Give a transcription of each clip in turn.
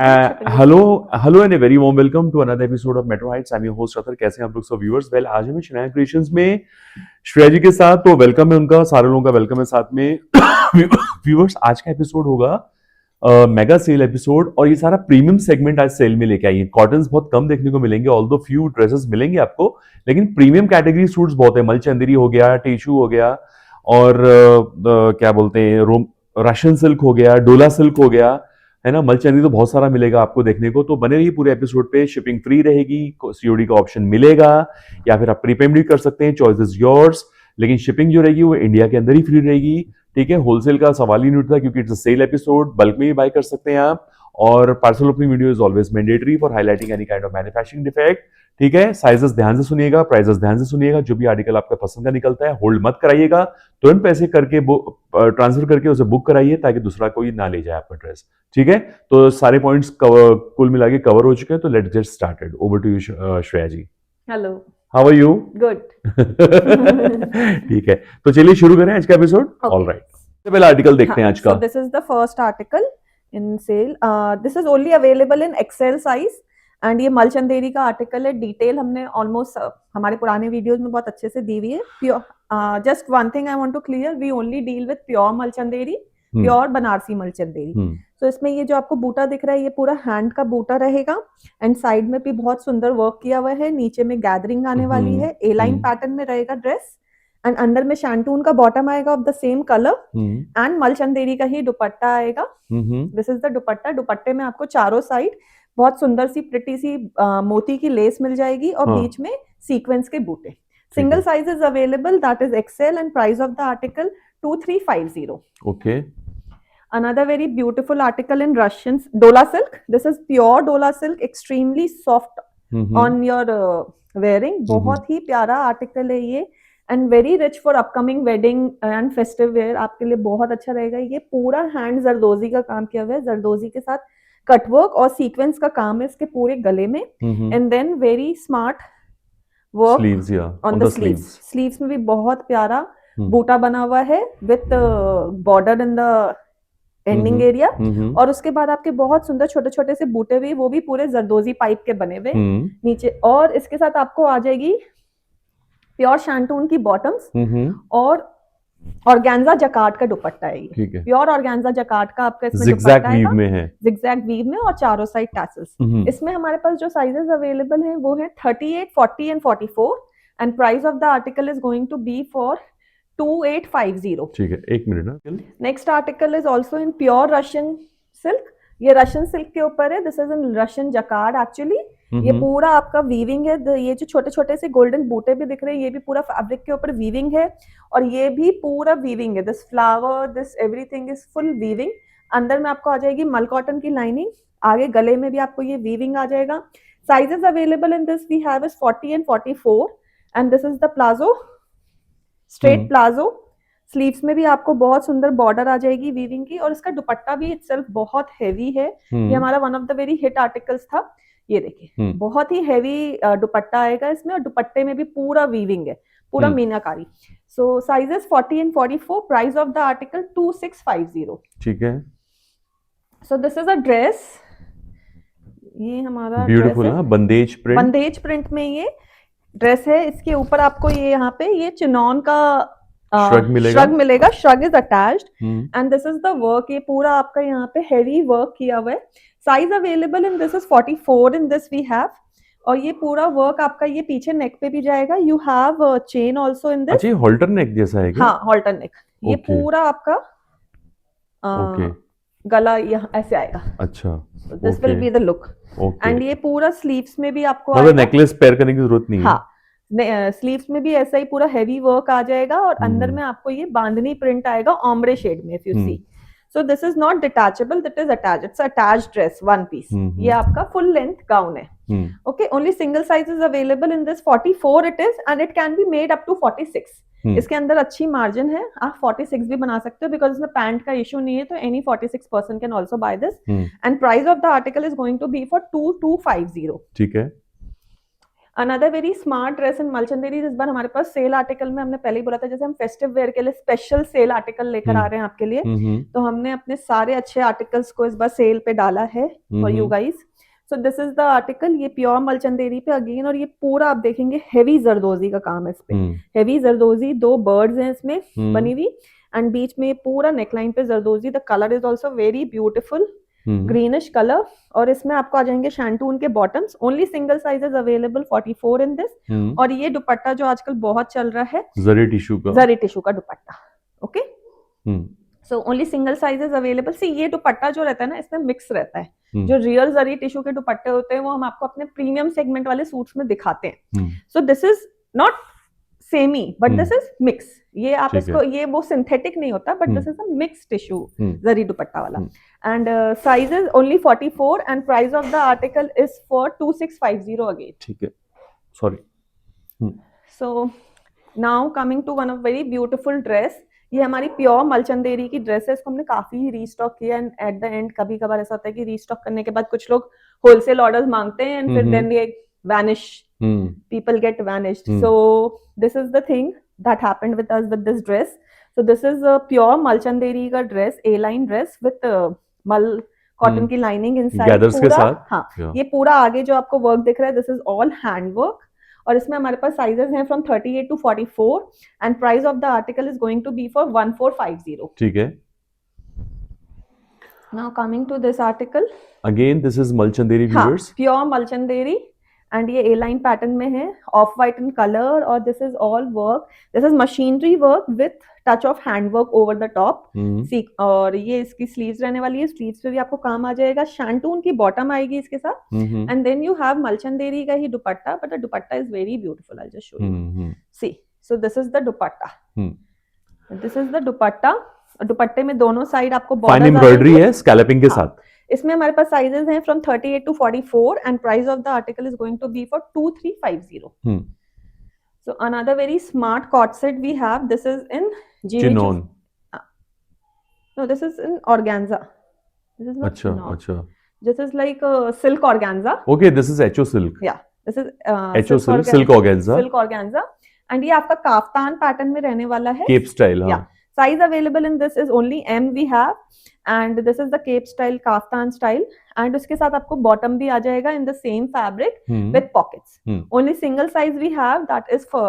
Hello hello and a very warm welcome to another episode of Metro Heights. I am your host Atar. कैसे हैं आप लोग सब viewers? Well, आज हमें शनाया क्रिएशंस में श्रेया जी के साथ, तो वेलकम है उनका, सारे लोगों का वेलकम है साथ में। व्यूअर्स, आज का एपिसोड होगा मेगा सेल एपिसोड, और ये सारा प्रीमियम सेगमेंट आज सेल में लेके आई है। कॉटन्स बहुत कम देखने को मिलेंगे, ऑल्दो फ्यू ड्रेसेस मिलेंगे आपको, लेकिन प्रीमियम कैटेगरी सूट्स बहुत है। मलचंदेरी हो गया, टिश्यू हो गया, और क्या बोलते हैं, रोम रशियन सिल्क हो गया, डोला सिल्क हो गया, है ना। मलचंदी तो बहुत सारा मिलेगा आपको देखने को। तो बने रहिए पूरे एपिसोड पे। शिपिंग फ्री रहेगी, सीओडी का ऑप्शन मिलेगा, या फिर आप प्रीपेमेंट भी कर सकते हैं, चॉइस इज योर्स। लेकिन शिपिंग जो रहेगी वो इंडिया के अंदर ही फ्री रहेगी, ठीक है। होलसेल का सवाल ही नहीं उठता, क्योंकि it's a sale episode, bulk में भी बाय कर सकते हैं आप। और parcel opening video is always mandatory for highlighting any kind of manufacturing defect, ठीक है। साइजेस ध्यान से सुनिएगा, प्राइसेस ध्यान से सुनिएगा। जो भी आर्टिकल आपका पसंद का निकलता है होल्ड मत कराइएगा, तुरंत पैसे करके ट्रांसफर करके उसे बुक कराइए, ताकि दूसरा कोई ना ले जाए आपका ड्रेस, ठीक है। तो सारे पॉइंट्स कुल मिला के कवर हो चुके हैं, तो let's get started. Over to you Shreya ji. Hello. How are you? Good. ठीक है, तो चलिए शुरू करें आज का एपिसोड। ऑल राइट, सबसे पहला आर्टिकल देखते हैं आज का। This is the first article in sale. This is only available in XL size, and ये मलचंदेरी का आर्टिकल है। डिटेल हमने ऑलमोस्ट हमारे पुराने वीडियोस में बहुत अच्छे से दी हुई है। Pure, just one thing I want to clear, we only deal with pure Malchanderi, pure Banarasi Malchanderi. तो इसमें ये जो आपको बूटा दिख रहा है, ये पूरा हैंड का बूटा रहेगा, एंड साइड में भी बहुत सुंदर वर्क किया हुआ है। नीचे में गैदरिंग आने वाली है, ए लाइन पैटर्न में रहेगा ड्रेस, एंड अंदर में शैंटून का बॉटम आएगा of the same colour, and Malchanderi का ही दुपट्टा आएगा। This is the dupatta. दुपट्टे में आपको चारों साइड बहुत सुंदर सी प्रिटी सी मोती की लेस मिल जाएगी, और बीच में सीक्वेंस के बूटे। Single size is available, that is XL, and price of the article 2350। Okay. Another very beautiful article in Russian Dola silk. This is pure Dola silk, extremely soft on your wearing. बहुत ही प्यारा article है ये, and very rich for upcoming wedding and festive where. आपके लिए बहुत अच्छा रहेगा। ये पूरा हैंड जरदोजी का काम किया हुआ है, जरदोजी के साथ कटवर्क और सीक्वेंस का काम है इसके पूरे गले में, and then very smart work on the sleeves. Sleeves में भी बहुत प्यारा बूटा बना हुआ है with border in the ending area, और उसके बाद आपके बहुत सुंदर छोटे छोटे से बूटे भी, वो भी पूरे जरदोजी पाइप के बने हुए नीचे। और इसके साथ आपको आ जाएगी प्योर शैंटून की बॉटम्स, और ऑर्गेन्जा जकार्ड का दुपट्टा है ये। प्योर ऑर्गेन्जा जकार्ड का आपका इसमें दुपट्टा है, जिगजैग वीव में, और चारों साइड टैसल्स। इसमें हमारे पास जो साइजेस अवेलेबल हैं वो है 38, 40 and 44, and price of the article is going to be for 2850। ठीक है, एक minute. Next article is also in pure Russian silk. ये रशियन सिल्क के ऊपर है। This is in Russian jacquard actually. ये पूरा आपका वीविंग है। ये जो छोटे छोटे से गोल्डन बूटे भी दिख रहे हैं, ये भी पूरा फैब्रिक के ऊपर वीविंग है, और ये भी पूरा वीविंग है। This flower, this everything is full weaving. अंदर में आपको आ जाएगी मल कॉटन की लाइनिंग, आगे गले में भी आपको ये वीविंग आ जाएगा। Sizes available in this we have is 40 and 44, and this is the palazzo, straight palazzo. Sleeves में भी आपको बहुत सुंदर बॉर्डर आ जाएगी वीविंग की, और इसका दुपट्टा भी इटसेल्फ बहुत हेवी है। ये हमारा one of the very hit articles था। ये देखिए, बहुत ही हेवी दुपट्टा आएगा इसमें, और दुपट्टे में भी पूरा वीविंग है, पूरा meenakari. So sizes 40 and 44, price of the article 2650। ठीक है। So this is a dress. ये हमारा ब्यूटीफुल है, बंदेज प्रिंट। बंदेज प्रिंट में ये ड्रेस है। इसके ऊपर आपको ये यहाँ पे ये चिनॉन का श्रग मिलेगा। Shrug is attached, and this is the work. ये पूरा आपका यहाँ पे हेवी वर्क किया हुआ है। Size available in this is 44 in this we have, और ये पूरा वर्क आपका ये पीछे नेक पे भी जाएगा। You have chain also in this. अच्छा, हॉल्टर नेक जैसा है क्या? हाँ, हॉल्टर नेक। ये पूरा आपका गला यहाँ ऐसे आएगा। अच्छा, this will be the look, and ये पूरा स्लीव्स में भी आपको मतलब नेकलेस पेयर करने की जरूरत नहीं है। हाँ, स्लीव्स में भी ऐसा ही पूरा हेवी वर्क आ जाएगा, और अंदर में आपको ये बांधनी प्रिंट आएगा ऑम्ब्रे शेड में, if you see. So this is not detachable, that is attached. It's attached dress, one piece. ये आपका फुल लेंथ गाउन है। Okay, only single size is available in this 44 it is, and it can be made up to 46। इसके अंदर अच्छी margin है, आप 46 भी बना सकते हो, बिकॉज इसमें पैंट का इशू नहीं है, तो any 46 person can also buy this, and price of the article is going to be for 2250। ठीक है। Another very smart dress in Malchanderi, इस बार हमारे पास सेल आर्टिकल में, हमने पहले ही बोला था जैसे हम फेस्टिव वेयर के लिए स्पेशल सेल आर्टिकल लेकर आ रहे हैं आपके लिए, तो हमने अपने सारे अच्छे आर्टिकल्स को इस बार सेल पे डाला है for you guys. So this is the article, ये प्योर मलचंदेरी पे अगेन, और ये पूरा आप देखेंगे हेवी जरदोजी का काम है इस पे, हेवी जरदोजी, 2 बर्ड्स हैं इसमें बनी हुई, एंड बीच में पूरा नेकलाइन पे zardozi. The colour is also very beautiful greenish colour, और इसमें आपको आ जाएंगे शैंटून के bottoms, only single sizes available 44 in this. और ये दुपट्टा जो आजकल बहुत चल रहा है, जरी टिश्यू का dupatta, okay. So only single sizes available. See ये दुपट्टा जो रहता है ना, इसमें मिक्स रहता है, जो रियल जरी टिश्यू के दुपट्टे होते हैं वो हम आपको अपने प्रीमियम सेगमेंट वाले सूट्स में दिखाते हैं। So this is not semi but this is mix, ये आप इसको, ये वो सिंथेटिक नहीं होता but this is a mix tissue zari dupatta वाला, and size is only 44 and price of the article is for 2650 again. ठीक है, sorry. So now coming to one of very beautiful dress, ये हमारी प्योर मलचंदेरी की ड्रेस है, इसको हमने काफी रीस्टॉक किया, एंड एट द एंड कभी कभार ऐसा होता है कि रीस्टॉक करने के बाद कुछ लोग होलसेल ऑर्डर्स मांगते हैं एंड फिर then they vanish, people get vanished. So this is the thing that happened with us with this dress. So this is a pure malchanderi का dress, A-line dress with mal cotton की lining inside, gathers के साथ, हाँ, ये पूरा आगे जो आपको वर्क दिख रहा है, this is all hand work, और इसमें हमारे पास साइजेस हैं from 38 to 44 and price of the article is going to be for 1450। ठीक है। Now coming to this article, again this is malchanderi viewers, pure malchanderi, and ये ए line pattern में है, ऑफ वाइट इन कलर, और this is all work, this is machinery work with touch of hand work over the top. और ये इसकी sleeves रहने वाली है, स्लीव्स पे भी आपको काम आ जाएगा, शैंटून की बॉटम आएगी इसके साथ, and then you have Malchanderi का ही dupatta, but the dupatta is very beautiful, I just show you, see. So this is the dupatta, this is the dupatta, दुपट्टे में दोनों साइड आपको फाइन एम्ब्रॉयडरी है स्कैलपिंग के साथ। इसमें हमारे पास साइजेस हैं from 38 to 44 and price of the article is going to be for 2350। So another very smart coord set we have, this is in chinon, no this is in organza, this is not chinon, अच्छा, this is like silk organza, okay, this is HO silk, या this is HO silk, silk organza, and ये आपका kaftan pattern में रहने वाला है, cap style, हाँ। Size available in this is only M we have, and this is the cape style, kaftan style, and उसके साथ आपको bottom भी आ जाएगा in the same fabric with pockets. Only single size we have, that is for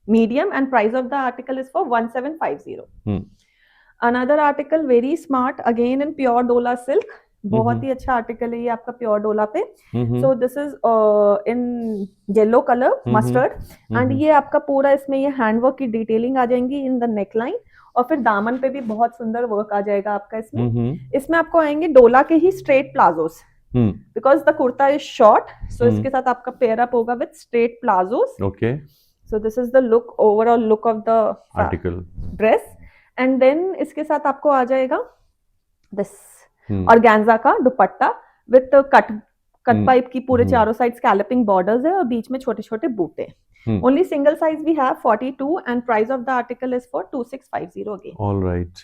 medium, and price of the article is for 1750. Another article very smart, again in pure डोला silk, बहुत ही अच्छा article है ये आपका pure डोला पे। सो this is in yellow colour mustard, and ये आपका पूरा इसमें ये हैंडवर्क की डिटेलिंग आ जाएंगी इन द नेकलाइन, और फिर दामन पे भी बहुत सुंदर वर्क आ जाएगा आपका इसमें। इसमें आपको आएंगे डोला के ही straight palazzos, because the kurta is short, so इसके साथ आपका पेयर अप होगा with straight palazzos. Okay, so this is the look, overall look of the article dress, and then इसके साथ आपको आ जाएगा दिस ऑर्गेन्जा का दुपट्टा विद कट पाइप की पूरे चारों साइड स्कैलपिंग बॉर्डर्स है, और बीच में छोटे छोटे बूटे। Only single size we have 42 and price of the article is for 2650 again. All right.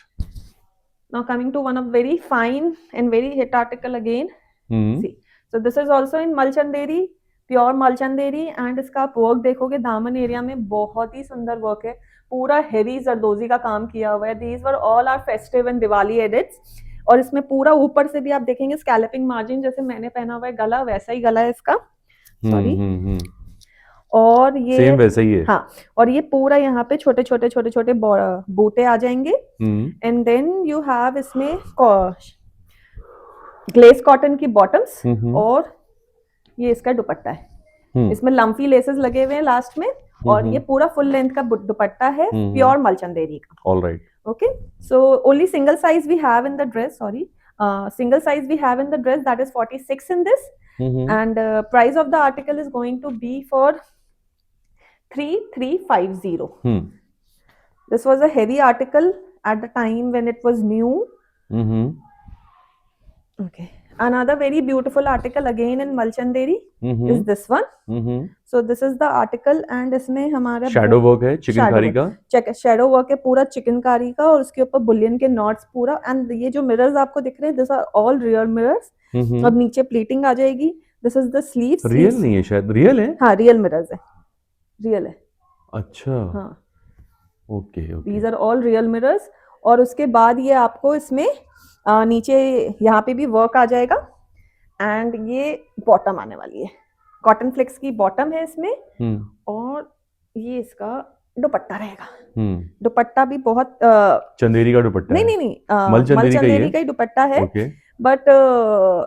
Now coming to one of very fine and very hit article again. See, so this is also in Malchanderi, pure Malchanderi, and इसका आप work देखोगे दामन area में बहुत ही सुंदर work है, पूरा heavy जरदोजी का काम किया हुआ है। These were all our festive and Diwali edits, और इसमें पूरा ऊपर से भी आप देखेंगे स्कैलपिंग मार्जिन, जैसे मैंने पहना हुआ है गला वैसा ही गला है इसका, सॉरी, और ये सेम वैसा ही है, हाँ, और ये पूरा यहाँ पे छोटे छोटे बूटे आ जाएंगे, एंड देन यू हैव इसमें ग्लेस कॉटन की बॉटम्स, और ये इसका दुपट्टा है, इसमें लम्फी लेसेस लगे हुए हैं लास्ट में, और ये पूरा फुल लेंथ का दुपट्टा है प्योर मलचंदेरी का। Alright, okay, so only single size we have in the dress, single size we have in the dress, that is 46 in this, and price of the article is going to be for 3350. This was a heavy article at the time when it was new. Okay, another very beautiful article again in Malchanderi is this one. So this is the article, and इसमें हमारा shadow work है चिकनकारी का, shadow work है पूरा चिकनकारी का, और उसके ऊपर बुलियन के नॉट्स पूरा, एंड ये जो मिरर्स आपको दिख रहे हैं this are all real mirrors, और नीचे प्लीटिंग आ जाएगी। This is the sleeves. Real नहीं है शायद, रियल है? हाँ रियल मिरर्स है, रियल है। अच्छा, हाँ okay okay. These are all real mirrors. और उसके बाद ये आपको इसमें नीचे यहाँ पे भी वर्क आ जाएगा एंड ये बॉटम आने वाली है, कॉटन फ्लेक्स की बॉटम है इसमें। और ये इसका दुपट्टा रहेगा। दुपट्टा भी बहुत चंदेरी का दुपट्टा नहीं है? नहीं नहीं मल मल चंदेरी का ही चंदेरी है? का ही दुपट्टा है, ओके। बट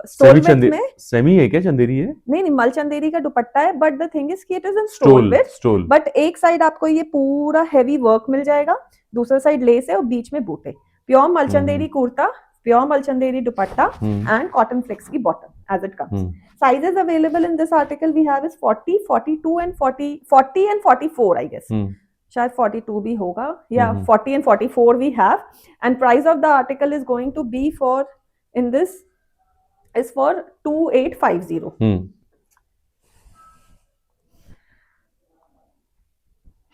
सेमी स्टोल में सेमी है क्या, चंदेरी है? नहीं नहीं मल चंदेरी का दुपट्टा है, बट द थिंग इज कि it is in stole stole with, stole. But एक साइड आपको ये पूरा हैवी वर्क मिल जाएगा, दूसरा साइड लेस है और बीच में बूटे। Pure Malchanderi kurta, pure Malchanderi dupatta and cotton flax की bottom as it comes. Sizes available in this article we have is 40, 42 and 40 and 44 I guess. शायद 42 भी होगा या 40 and 44 we have, and price of the article is going to be for in this is for 2850.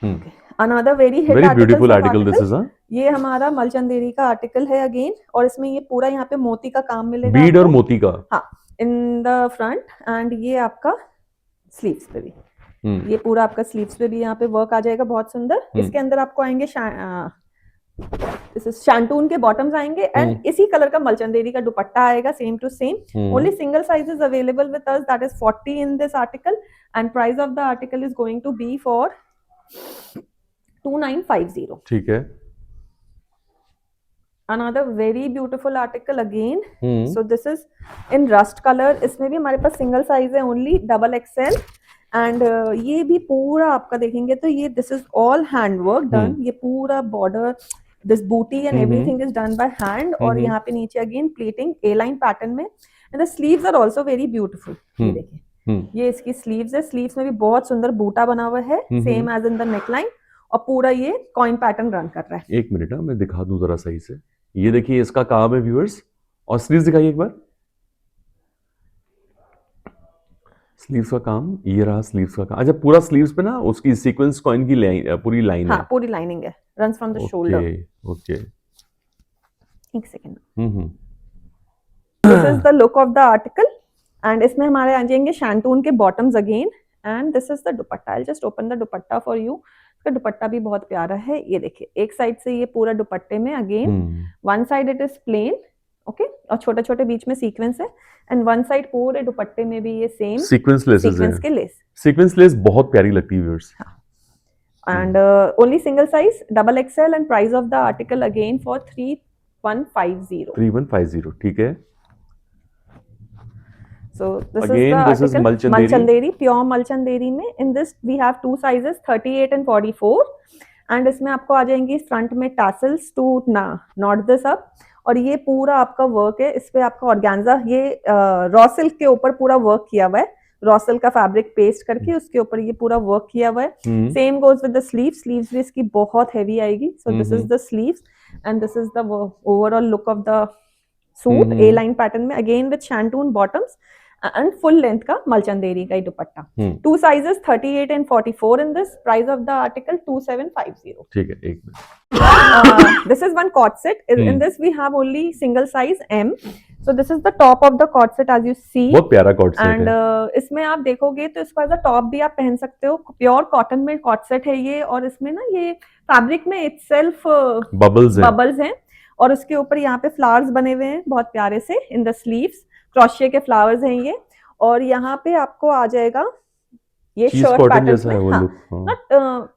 Okay. Another very hit very beautiful article this is, ये हमारा मलचंदेरी का article है again, और इसमें ये पूरा यहाँ पे मोती का काम मिलेगा, बीड और मोती का। हाँ इन द फ्रंट, एंड ये आपका स्लीव्स पे भी ये पूरा आपका स्लीव्स पे भी यहाँ पे वर्क आ जाएगा बहुत सुंदर। इसके अंदर आपको आएंगे शैंटून के बॉटम्स आएंगे एंड इसी कलर का मलचंदेरी का दुपट्टा आएगा, same to same. Only single size is available with us, that is 40 in this article, and price of the article is going to be for 2950। ठीक है। Another very beautiful article again. So this is in rust color. इसमें भी हमारे पास single size है only, double XL, and ये भी पूरा आपका देखेंगे तो ये this is all hand work done. ये पूरा बॉर्डर, दिस बूटी and everything is done by hand, और यहाँ पे नीचे again pleating a line pattern में, and the sleeves are also very beautiful. ये देखिए ये इसकी स्लीव्स है, स्लीव्स में भी बहुत सुंदर बूटा बना हुआ है, same as in the neckline, और पूरा ये कॉइन पैटर्न रन कर रहा है। एक मिनट मैं दिखा दूं जरा सही से। ये देखिए इसका काम है व्यूअर्स, और स्लीव्स दिखाइए एक बार। स्लीव्स का काम, ये रहा स्लीव्स का काम। अच्छा पूरा स्लीव्स पे ना उसकी सीक्वेंस कॉइन की लाइन, पूरी लाइन है? हाँ पूरी लाइनिंग है, runs from the shoulder. Okay एक second. This is the look of the article, and इसमें हमारे आ जाएंगे शैंटून के bottoms again, and this is the dupatta. I just open the dupatta for you. इसका दुपट्टा भी बहुत प्यारा है, ये देखिए एक साइड से ये पूरा दुपट्टे में again one side it is plain, okay, और छोटे छोटे बीच में सीक्वेंस है, एंड वन साइड पूरे दुपट्टे में भी ये सेम सीक्वेंस लेसेस है। के लेस, सीक्वेंस लेस बहुत प्यारी लगती है viewers. And only single size, double XL, and price of the article again for 3150। 3150 ठीक है। So this Again, is the article Malchanderi, pure Malchanderi में in this we have two sizes 38 and 44, and इसमें आपको आ जाएंगी front में tassels to knot this up, और ये पूरा आपका वर्क है, इस पे आपका ऑर्गेन्जा, ये रॉ सिल्क के ऊपर पूरा वर्क किया हुआ है, रॉ सिल्क का फैब्रिक पेस्ट करके उसके ऊपर ये पूरा वर्क किया हुआ है। Same goes with the sleeves भी इसकी बहुत हैवी आएगी। So this is the sleeves and this is the overall look of the suit, A line pattern में again with shantoon bottoms and full length का मलचंदेरी का ही dupatta. Two sizes 38 and 44 in this, price of the article 2750। ठीक है, एक minute. This is one cord set. In this we have only single size M. So this is the top of the cord set as you see. बहुत प्यारा cord set and है। इसमें आप देखोगे तो इसका एज अ टॉप भी आप पहन सकते हो, प्योर कॉटन में cord set है ये, और इसमें ना ये फैब्रिक में itself बबल्स हैं, और उसके ऊपर यहाँ पे फ्लावर्स बने हुए हैं बहुत प्यारे से इन द स्लीव्स, क्रोशिया के फ्लावर्स हैं ये, और यहाँ पे आपको आ जाएगा ये शर्ट पैटर्न जैसा है वो हाँ, लुक।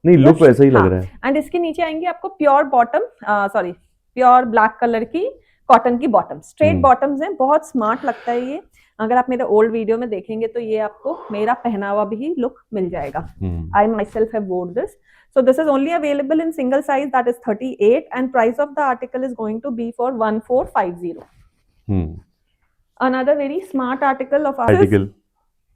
नहीं लुक वैसा ही लग रहा है। एंड इसके नीचे आएंगे आपको pure bottom, sorry pure black colour की कॉटन की बॉटम, स्ट्रेट बॉटम्स हैं, बहुत स्मार्ट लगता है ये। अगर आप मेरे ओल्ड वीडियो में देखेंगे तो ये आपको मेरा पहनावा भी लुक मिल जाएगा। आई माई सेल्फ हैव वोर this. So this is only available in single size, that is 38, and price of the article is going to be for 1450. Another very smart article of ours.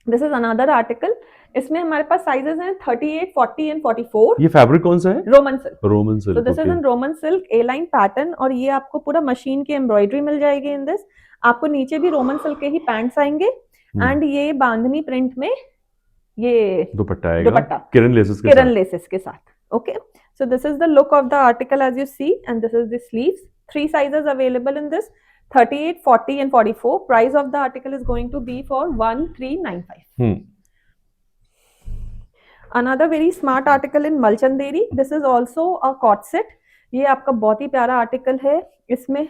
This is another article. इसमें हमारे पास sizes हैं 38, 40 and 44. ये fabric कौन सा है? Roman silk. Roman silk. So this is in Roman silk A-line pattern, और ये आपको पूरा मशीन की एम्ब्रॉयडरी मिल जाएगी इन दिस। आपको नीचे भी रोमन सिल्क के ही पैंट्स आएंगे, एंड ये बांधनी प्रिंट में ये दुपट्टा आएगा, किरण लेसेस के साथ। Okay, so this is the look of the article as you see, and this is the sleeves. 3 sizes available in this, 38, 40 and 44. Price of the article is going to be for 1395. Another very smart article in Malchanderi. This is also a cot set. ये आपका बहुत ही प्यारा article है. इसमें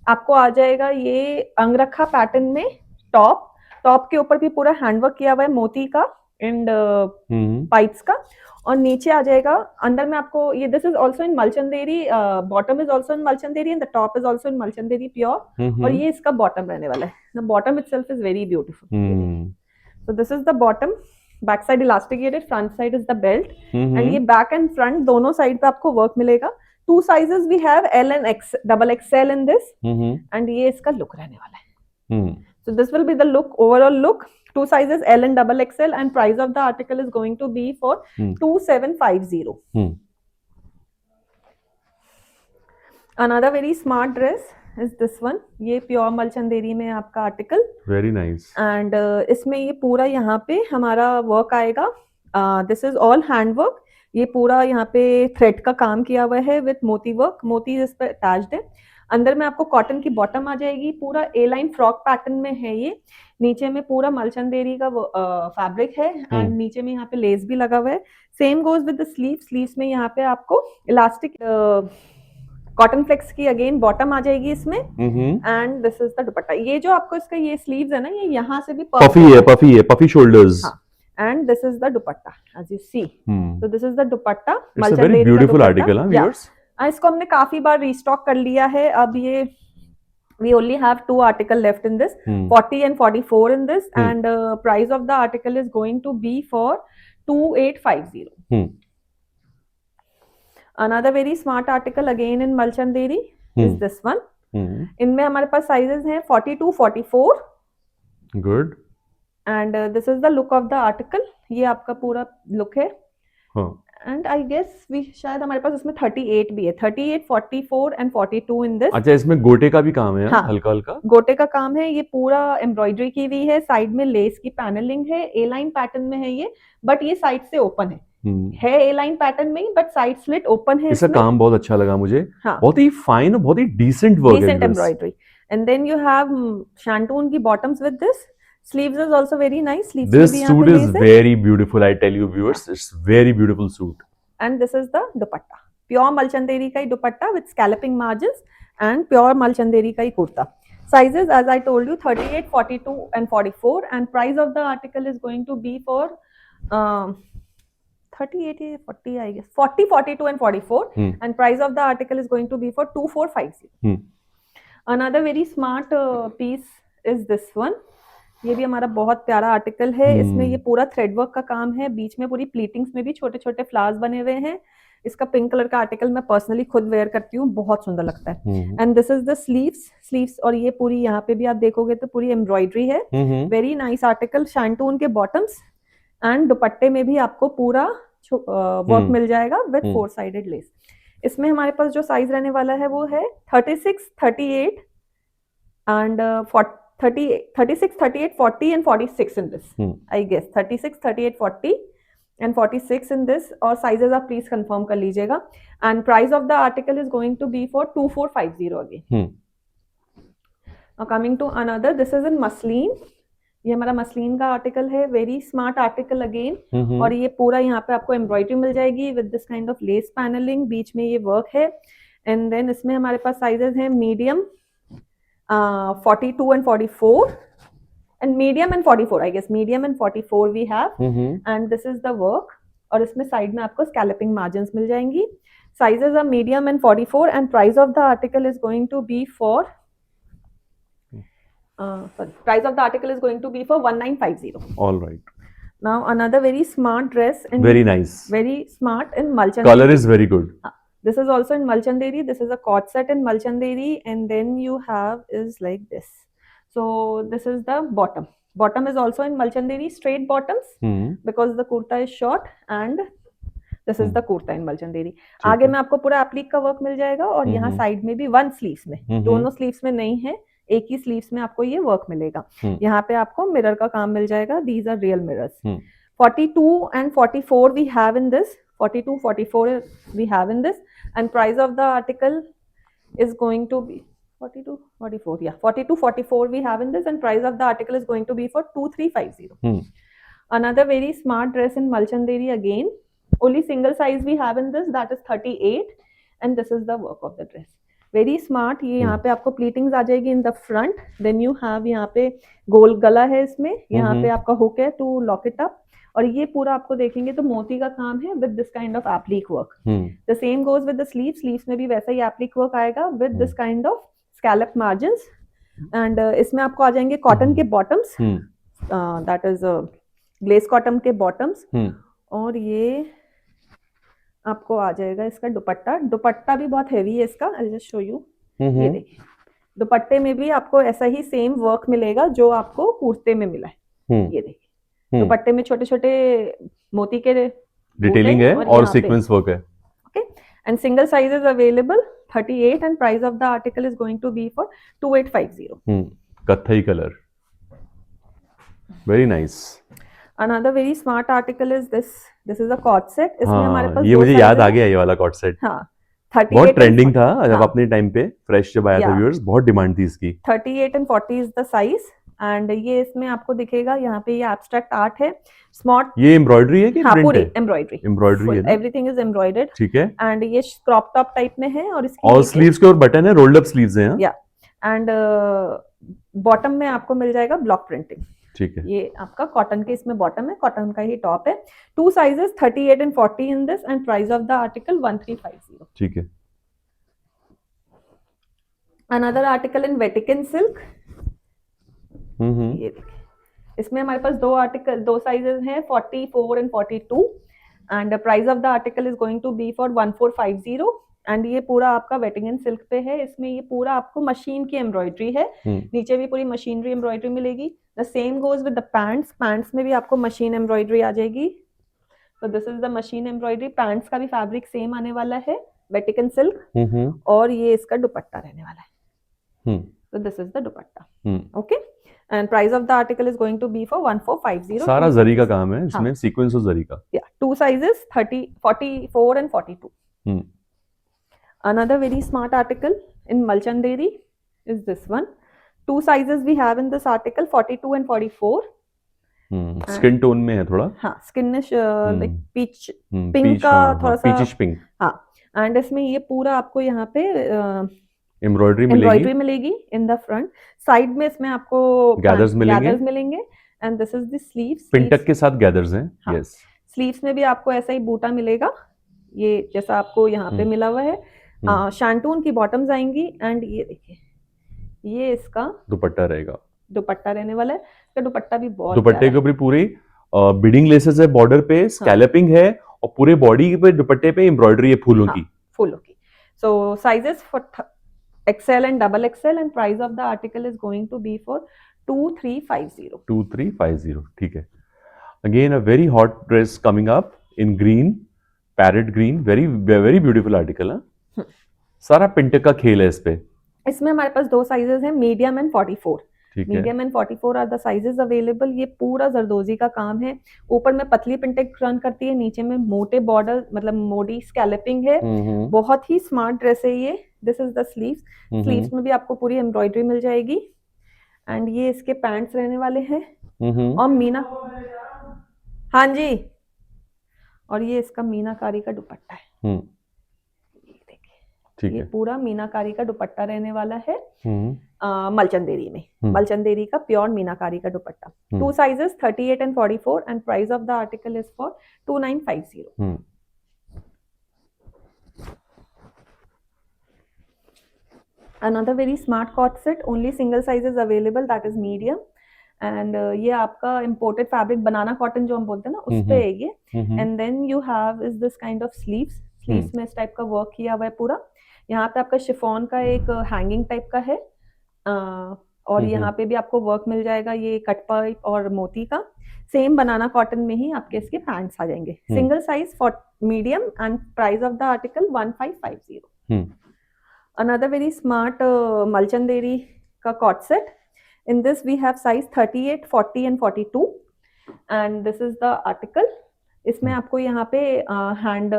आपको आ जाएगा ये अंगरखा पैटर्न में टॉप के ऊपर भी पूरा हैंडवर्क किया हुआ है मोती का एंड पाइप्स का, और नीचे आ जाएगा अंदर में आपको ये. This is also in Malchanderi, bottom is also in Malchanderi and the top is also in Malchanderi pure. और ये इसका बॉटम रहने वाला है. The bottom itself is very beautiful. So this is the bottom. Back side elasticated, front side is the belt and ये back and front दोनों side पे आपको वर्क मिलेगा. 2 sizes we have, L and X, double XL in this, and ये इसका look रहने वाला है. So this will be the look, overall look. 2 sizes, L and double XL, and price of the article is going to be for 2750. Another very smart dress is this one. ये pure Malchanderi में आपका article. Very nice. And इसमें ये पूरा यहाँ पे हमारा work आएगा. This is all hand work. ये पूरा यहाँ पे थ्रेड का काम किया हुआ है विथ मोती वर्क. मोती इस पे अटैच्ड है. अंदर में आपको कॉटन की बॉटम आ जाएगी. पूरा ए लाइन फ्रॉक पैटर्न में है ये. नीचे में पूरा मलचंदेरी का फैब्रिक है एंड नीचे में यहाँ पे लेस भी लगा हुआ है. Same goes with the sleeves में यहाँ पे आपको इलास्टिक कॉटन फ्लेक्स की अगेन बॉटम आ जाएगी इसमें. एंड दिस इज द दुपट्टा. ये जो आपको इसका ये स्लीव्स है ना, ये यहाँ से भी puffy shoulders. And this is the dupatta, as you see. So this is the dupatta. It's a very beautiful article, viewers. इसको हमने काफी बार रीस्टॉक कर लिया है. अब ये we only have 2 article left in this, 40 and 44 in this, and price of the article is going to be for 2850. Another very smart article again in Malchanderi is this one. इनमें हमारे पास sizes हैं 42, 44. Good. And this is the look of the article. ये आपका पूरा look है. And I guess we शायद हमारे पास इसमें 38 भी है. 38, 44 एंड 42 इन दिस. अच्छा, इसमें गोटे का भी काम है. हल्का हल्का गोटे का काम है. ये पूरा एम्ब्रॉयडरी की हुई है. साइड में लेस की पैनलिंग है. ए लाइन पैटर्न में है ये, बट ये साइड से ओपन है ए लाइन पैटर्न में ही, बट साइड स्लिट ओपन है. इसका काम बहुत अच्छा लगा मुझे. बहुत ही फाइन और बहुत ही डिसेंट वर्क है. Decent embroidery. And then you have shantoon की bottoms with this. Sleeves is also very nice. Sleeves this suit is very beautiful. I tell you, viewers, it's very beautiful suit. And this is the dupatta. Pure Malchanderi का ही dupatta with scalloping margins and pure Malchanderi का ही kurta. Sizes, as I told you, 38, 42 and 44. And price of the article is going to be for 38, 40, I guess. 40, 42 and 44. And price of the article is going to be for 2450. Another very smart piece is this one. ये भी हमारा बहुत प्यारा article है. इसमें ये पूरा thread work का काम है. बीच में पूरी प्लीटिंग्स में भी छोटे छोटे फ्लावर्स बने हुए हैं. इसका पिंक कलर का आर्टिकल मैं पर्सनली खुद वेयर करती हूँ. बहुत सुंदर लगता है. And this is the sleeves. और ये पूरी यहाँ पे भी आप देखोगे तो पूरी एम्ब्रॉयडरी है. Very nice article. शैंटून के बॉटम्स एंड दुपट्टे में भी आपको पूरा वर्क मिल जाएगा विद 4 साइडेड लेस. इसमें हमारे पास जो साइज रहने वाला है वो है 36, 38 and 36, 38, 40 and 46 in this. I guess 36, 38, 40 and 46 in this. और sizes आप please confirm कर लीजिएगा. And price of the article is going to be for 2450 again. Now coming to another, this is in muslin. ये हमारा muslin का article है. Very smart article again. और ये पूरा यहाँ पे आपको एम्ब्रॉयडरी मिल जाएगी with this kind of lace panelling. बीच में ये वर्क है. एंड देन इसमें हमारे पास साइजेस हैं medium, 42 and 44 and medium and 44. I guess medium and 44 we have. And this is the work. और इसमें साइड में आपको scalloping margins मिल जाएंगी. Sizes are medium and 44 and price of the article is going to be for price of the article is going to be for 1950. All right. Now another very smart dress and very nice. Very smart in Malchanderi. Color is very good. This is also in Malchanderi. This is a cord set in Malchanderi, and then you have is like this. So this is the bottom. Bottom is also in Malchanderi, straight bottoms because the kurta is short, and this is the kurta in Malchanderi. आगे में आपको पूरा applique का work मिल जाएगा और यहाँ side में भी 1 स्लीव्स में, दोनों स्लीव्स में नहीं है, एक ही स्लीव्स में आपको ये वर्क मिलेगा. यहाँ पे आपको मिरर का काम मिल जाएगा. These are real mirrors. 42 and 44 we have in this. 42, 44 we have in this, and price of the article is going to be 42, 44, yeah, 42, 44 we have in this, and price of the article is going to be for 2350. Another very smart dress in Malchanderi again. Only single size we have in this, that is 38, and this is the work of the dress. Very smart. ये यहाँ पे आपको प्लीटिंग्स आ जाएगी in the front. Then you have यहाँ पे गोल गला है इसमें, यहाँ पे आपका हुक है to lock it up. और ये पूरा आपको देखेंगे तो मोती का काम है with this kind of applique work. The same goes with the sleeves. Sleeves में भी वैसा ही applique work आएगा with this kind of scallop margins. And इसमें आपको आ जाएंगे कॉटन के bottoms, that is glace cotton के बॉटम्स. और ये आपको आ जाएगा इसका दुपट्टा. दुपट्टा भी बहुत हेवी है इसका. I'll just show you. ये देखिए, दुपट्टे में भी आपको ऐसा ही सेम वर्क मिलेगा जो आपको कुर्ते में मिला है. ये देखिए, दुपट्टे में छोटे छोटे मोती के डिटेलिंग है और सीक्वेंस वर्क है. Okay, and single size is available 38, and price of the article is going to be for 2850. कत्थई colour, very nice. Another very smart article is this. This is a cord set. इसमें हमारे पास ये मुझे याद आ गया ये वाला कॉर्ड सेट. हाँ, 38 बहुत ट्रेंडिंग था जब अपने टाइम पे फ्रेश जब आया था व्यूअर्स, बहुत डिमांड थी इसकी. 38 and 40 is the size. And ये इसमें आपको दिखेगा यहाँ पे ये एब्स्ट्रैक्ट आर्ट है. स्मार्ट, ये एम्ब्रॉयडरी है कि हाँ, प्रिंट पूरी है? एम्ब्रॉयडरी है, एवरीथिंग इज एम्ब्रॉयडर्ड. ठीक है. एंड ये क्रॉप टॉप टाइप में है और इसकी और स्लीव्स के और बटन है, रोल्ड अप स्लीव्स हैं. या, एंड बॉटम में आपको मिल जाएगा ब्लॉक प्रिंटिंग. ठीक है. ये आपका कॉटन के इसमें बॉटम है, कॉटन का ही टॉप है. 2 sizes 38 and 40 in this, and price of the article 1350. ठीक है. Another article in Vatican silk. ये देखिए, इसमें हमारे पास दो साइजेस हैं, 44 and 42, and the price of the article is going to be for 1450. And ये पूरा आपका वेटिंगन सिल्क पे है. इसमें ये पूरा आपको मशीन की एम्ब्रॉयडरी है. नीचे भी पूरी मशीनरी एम्ब्रॉयडरी मिलेगी. The same goes with the pants. Pants में भी आपको मशीन एम्ब्रॉयडरी आ जाएगी. तो this is the machine embroidery. Pants का भी फैब्रिक सेम आने वाला है, वेटिकन सिल्क. और ये इसका दुपट्टा रहने वाला है. तो this is the dupatta. Okay, and price of the article is going to be for 1450. सारा जरी का काम है इसमें, सीक्वेंस और जरी का. 2 sizes 30, 44 and 42. Another very smart article in Malchanderi is this one. 2 sizes we have in this article, 42 and 44. Skin tone में है थोड़ा. हाँ, स्किनिश लाइक पीच पिंक का थोड़ा सा पीचिश पिंक. हाँ, एंड इसमें ये पूरा आपको यहाँ पे एम्ब्रॉयडरी मिलेगी इन द फ्रंट. साइड में इसमें आपको गैदर्स मिलेंगे. And this is the sleeves. Pintuck के साथ गैदर्स हैं. यस, स्लीव्स में भी आपको ऐसा ही बूटा मिलेगा, ये जैसा आपको यहाँ पे मिला हुआ है. शैंटून की बॉटम्स आएंगी. एंड ये देखिए, ये इसका दुपट्टा रहेगा. दुपट्टा रहने वाला है. इसका दुपट्टा भी बहुत, दुपट्टे के ऊपर पूरी बीडिंग लेसेस है, बॉर्डर पे स्कैलपिंग है, और पूरे बॉडी पे दुपट्टे पे एम्ब्रॉयडरी है फूलों की. So sizes for XL and double XL, and price of the article is going to be for 2350. 2350. ठीक है. Again a very hot dress coming up in green, parrot green, very beautiful article. सारा पिंटक का खेल है इस पे. इसमें हमारे पास 2 साइजेस हैं, medium and 44. Medium and 44 are the sizes available. ये पूरा जरदोजी का काम है. ऊपर में पतली पिंटक रन करती है, नीचे में मोटे बॉर्डर, मतलब मोटी स्कैलपिंग है. बहुत ही स्मार्ट ड्रेस है ये. This is the sleeves. Sleeves में भी आपको पूरी एम्ब्रॉयडरी मिल जाएगी. एंड ये इसके पैंट्स रहने वाले हैं. और मीना, हाँ जी, और ये इसका मीनाकारी का दुपट्टा है. ठीक ये है. पूरा मीनाकारी का दुपट्टा रहने वाला है. मलचंदेरी में, मलचंदेरी का प्योर मीनाकारी का दुपट्टा. 2 sizes 38 and 44, and price of the article is for 2950. Another very smart cord set, only single size is available, that is medium. And ये आपका इम्पोर्टेड फैब्रिक बनाना कॉटन जो हम बोलते हैं ना, उस पे है ये. And then you have is this kind of sleeves. Sleeves में इस टाइप का वर्क किया हुआ है पूरा. यहाँ पे आपका शिफॉन का एक हैंगिंग टाइप का है. और यहाँ पे भी आपको वर्क मिल जाएगा, ये कट पाइप और मोती का. सेम बनाना कॉटन में ही आपके इसके पैंट्स आ जाएंगे. Single size for medium, and price of the article 1550. Another very smart Malchanderi का coord set. In this we have size 38, 40 and 42, and this is the article. इसमें आपको यहाँ पे हैंड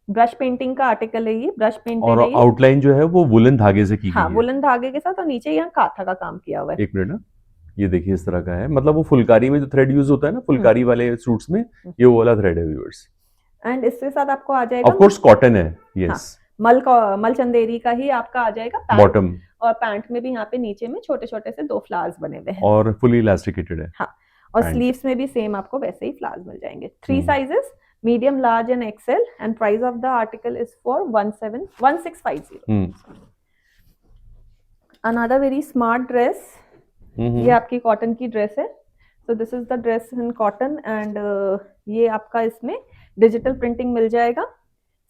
ब्रश पेंटिंग का आर्टिकल है ये, ब्रश पेंटेड और है ये। आउटलाइन जो है वो वुलन धागे से की हाँ, गई है। वुलन धागे के साथ, और नीचे यहाँ काथा का काम किया हुआ है। एक मिनट ना, ये देखिए इस तरह का है, मतलब वो फुलकारी में जो थ्रेड यूज होता है ना फुलकारी वाले सूट्स में, ये वो वाला थ्रेड है व्यूअर्स। एंड इसके साथ आपको आ जाएगा, ऑफ कोर्स कॉटन है, हाँ, यस, मल चंदेरी का ही आपका आ जाएगा पैंट, बॉटम, और पैंट में भी यहाँ पे नीचे में छोटे छोटे से 2 फ्लावर्स बने हुए हैं। और फुली इलास्टिकेटेड है। हाँ, और पैंट। स्लीव्स में भी सेम आपको वैसे ही फ्लावर्स मिल जाएंगे। 3 hmm. Sizes, medium, large and XL, and price of the article is for 1650। Another very smart dress, ये आपकी कॉटन की ड्रेस है। So this is the dress in cotton, and ये आपका इसमें डिजिटल प्रिंटिंग मिल जाएगा।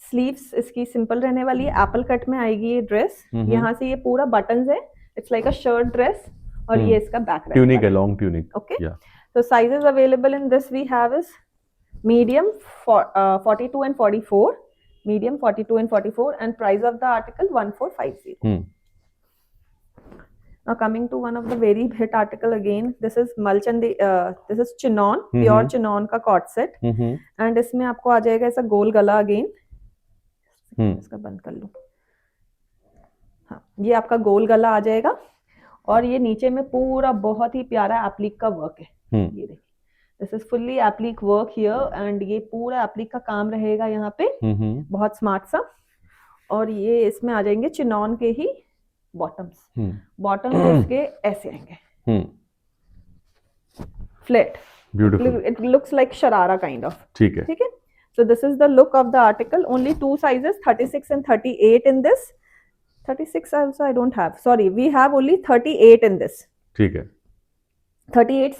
स्लीव्स इसकी सिंपल रहने वाली है, एप्पल कट में आएगी ये ड्रेस। यहाँ से ये पूरा बटन्स है, it's like a shirt dress, और ये इसका बैक ट्यूनिक है, long tunic. Okay, so sizes available in this we have is medium for 42 and 44, medium 42 and 44, and price of the article 1450. Now coming to one of the very hit article again, this is Malchandi, this is chinon, pure chinon का cot set, and इसमें आपको आ जाएगा ऐसा गोल गला again, इसका बंद कर लूं, हाँ, ये आपका गोल गला आ जाएगा, और ये नीचे में पूरा बहुत ही प्यारा एप्लिक का वर्क है। ये देखिए, this is fully applique work here, and ये पूरा एप्लिक का काम रहेगा यहाँ पे, बहुत स्मार्ट सा। और ये इसमें आ जाएंगे चिनॉन के ही बॉटम्स, बॉटम्स इसके ऐसे आएंगे, flat, beautiful, it looks like sharara kind of. ठीक है, ठीक है, so this is the look of the article. Only 2 sizes, 36 and 38 in this. 36 also I don't have, sorry, we have only 38 in this. ठीक है, 38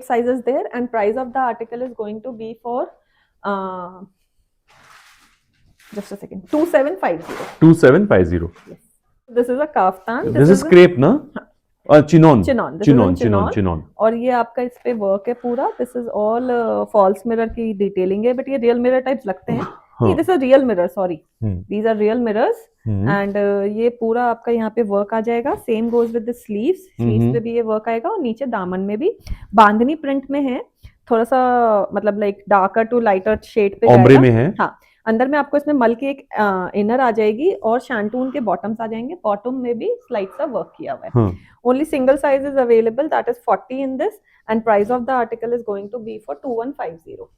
sizes there, and price of the article is going to be for just a second, 2750. 2750। Yes, this is a kaftan, this is crepe ना, chinon, chinon, chinon, और ये आपका इस पे work है पूरा। This is all false mirror की detailing है, बट ये रियल मिरर टाइप्स लगते हैं। This is real mirror, sorry, these are real mirrors, and ये पूरा आपका यहाँ पे वर्क आ जाएगा। Same goes with the sleeves, sleeves पे भी ये वर्क आएगा, और नीचे दामन में भी बांधनी प्रिंट में है, थोड़ा सा मतलब like darker to lighter shade पे ओम्ब्रे में है। हाँ, अंदर में आपको इसमें मल की एक इनर आ जाएगी, और शैंटून के बॉटम्स आ जाएंगे, बॉटम में भी स्लाइड सा वर्क किया हुआ है। Only single size is available, that is 40 in this, and price of the article is going to be for 2150।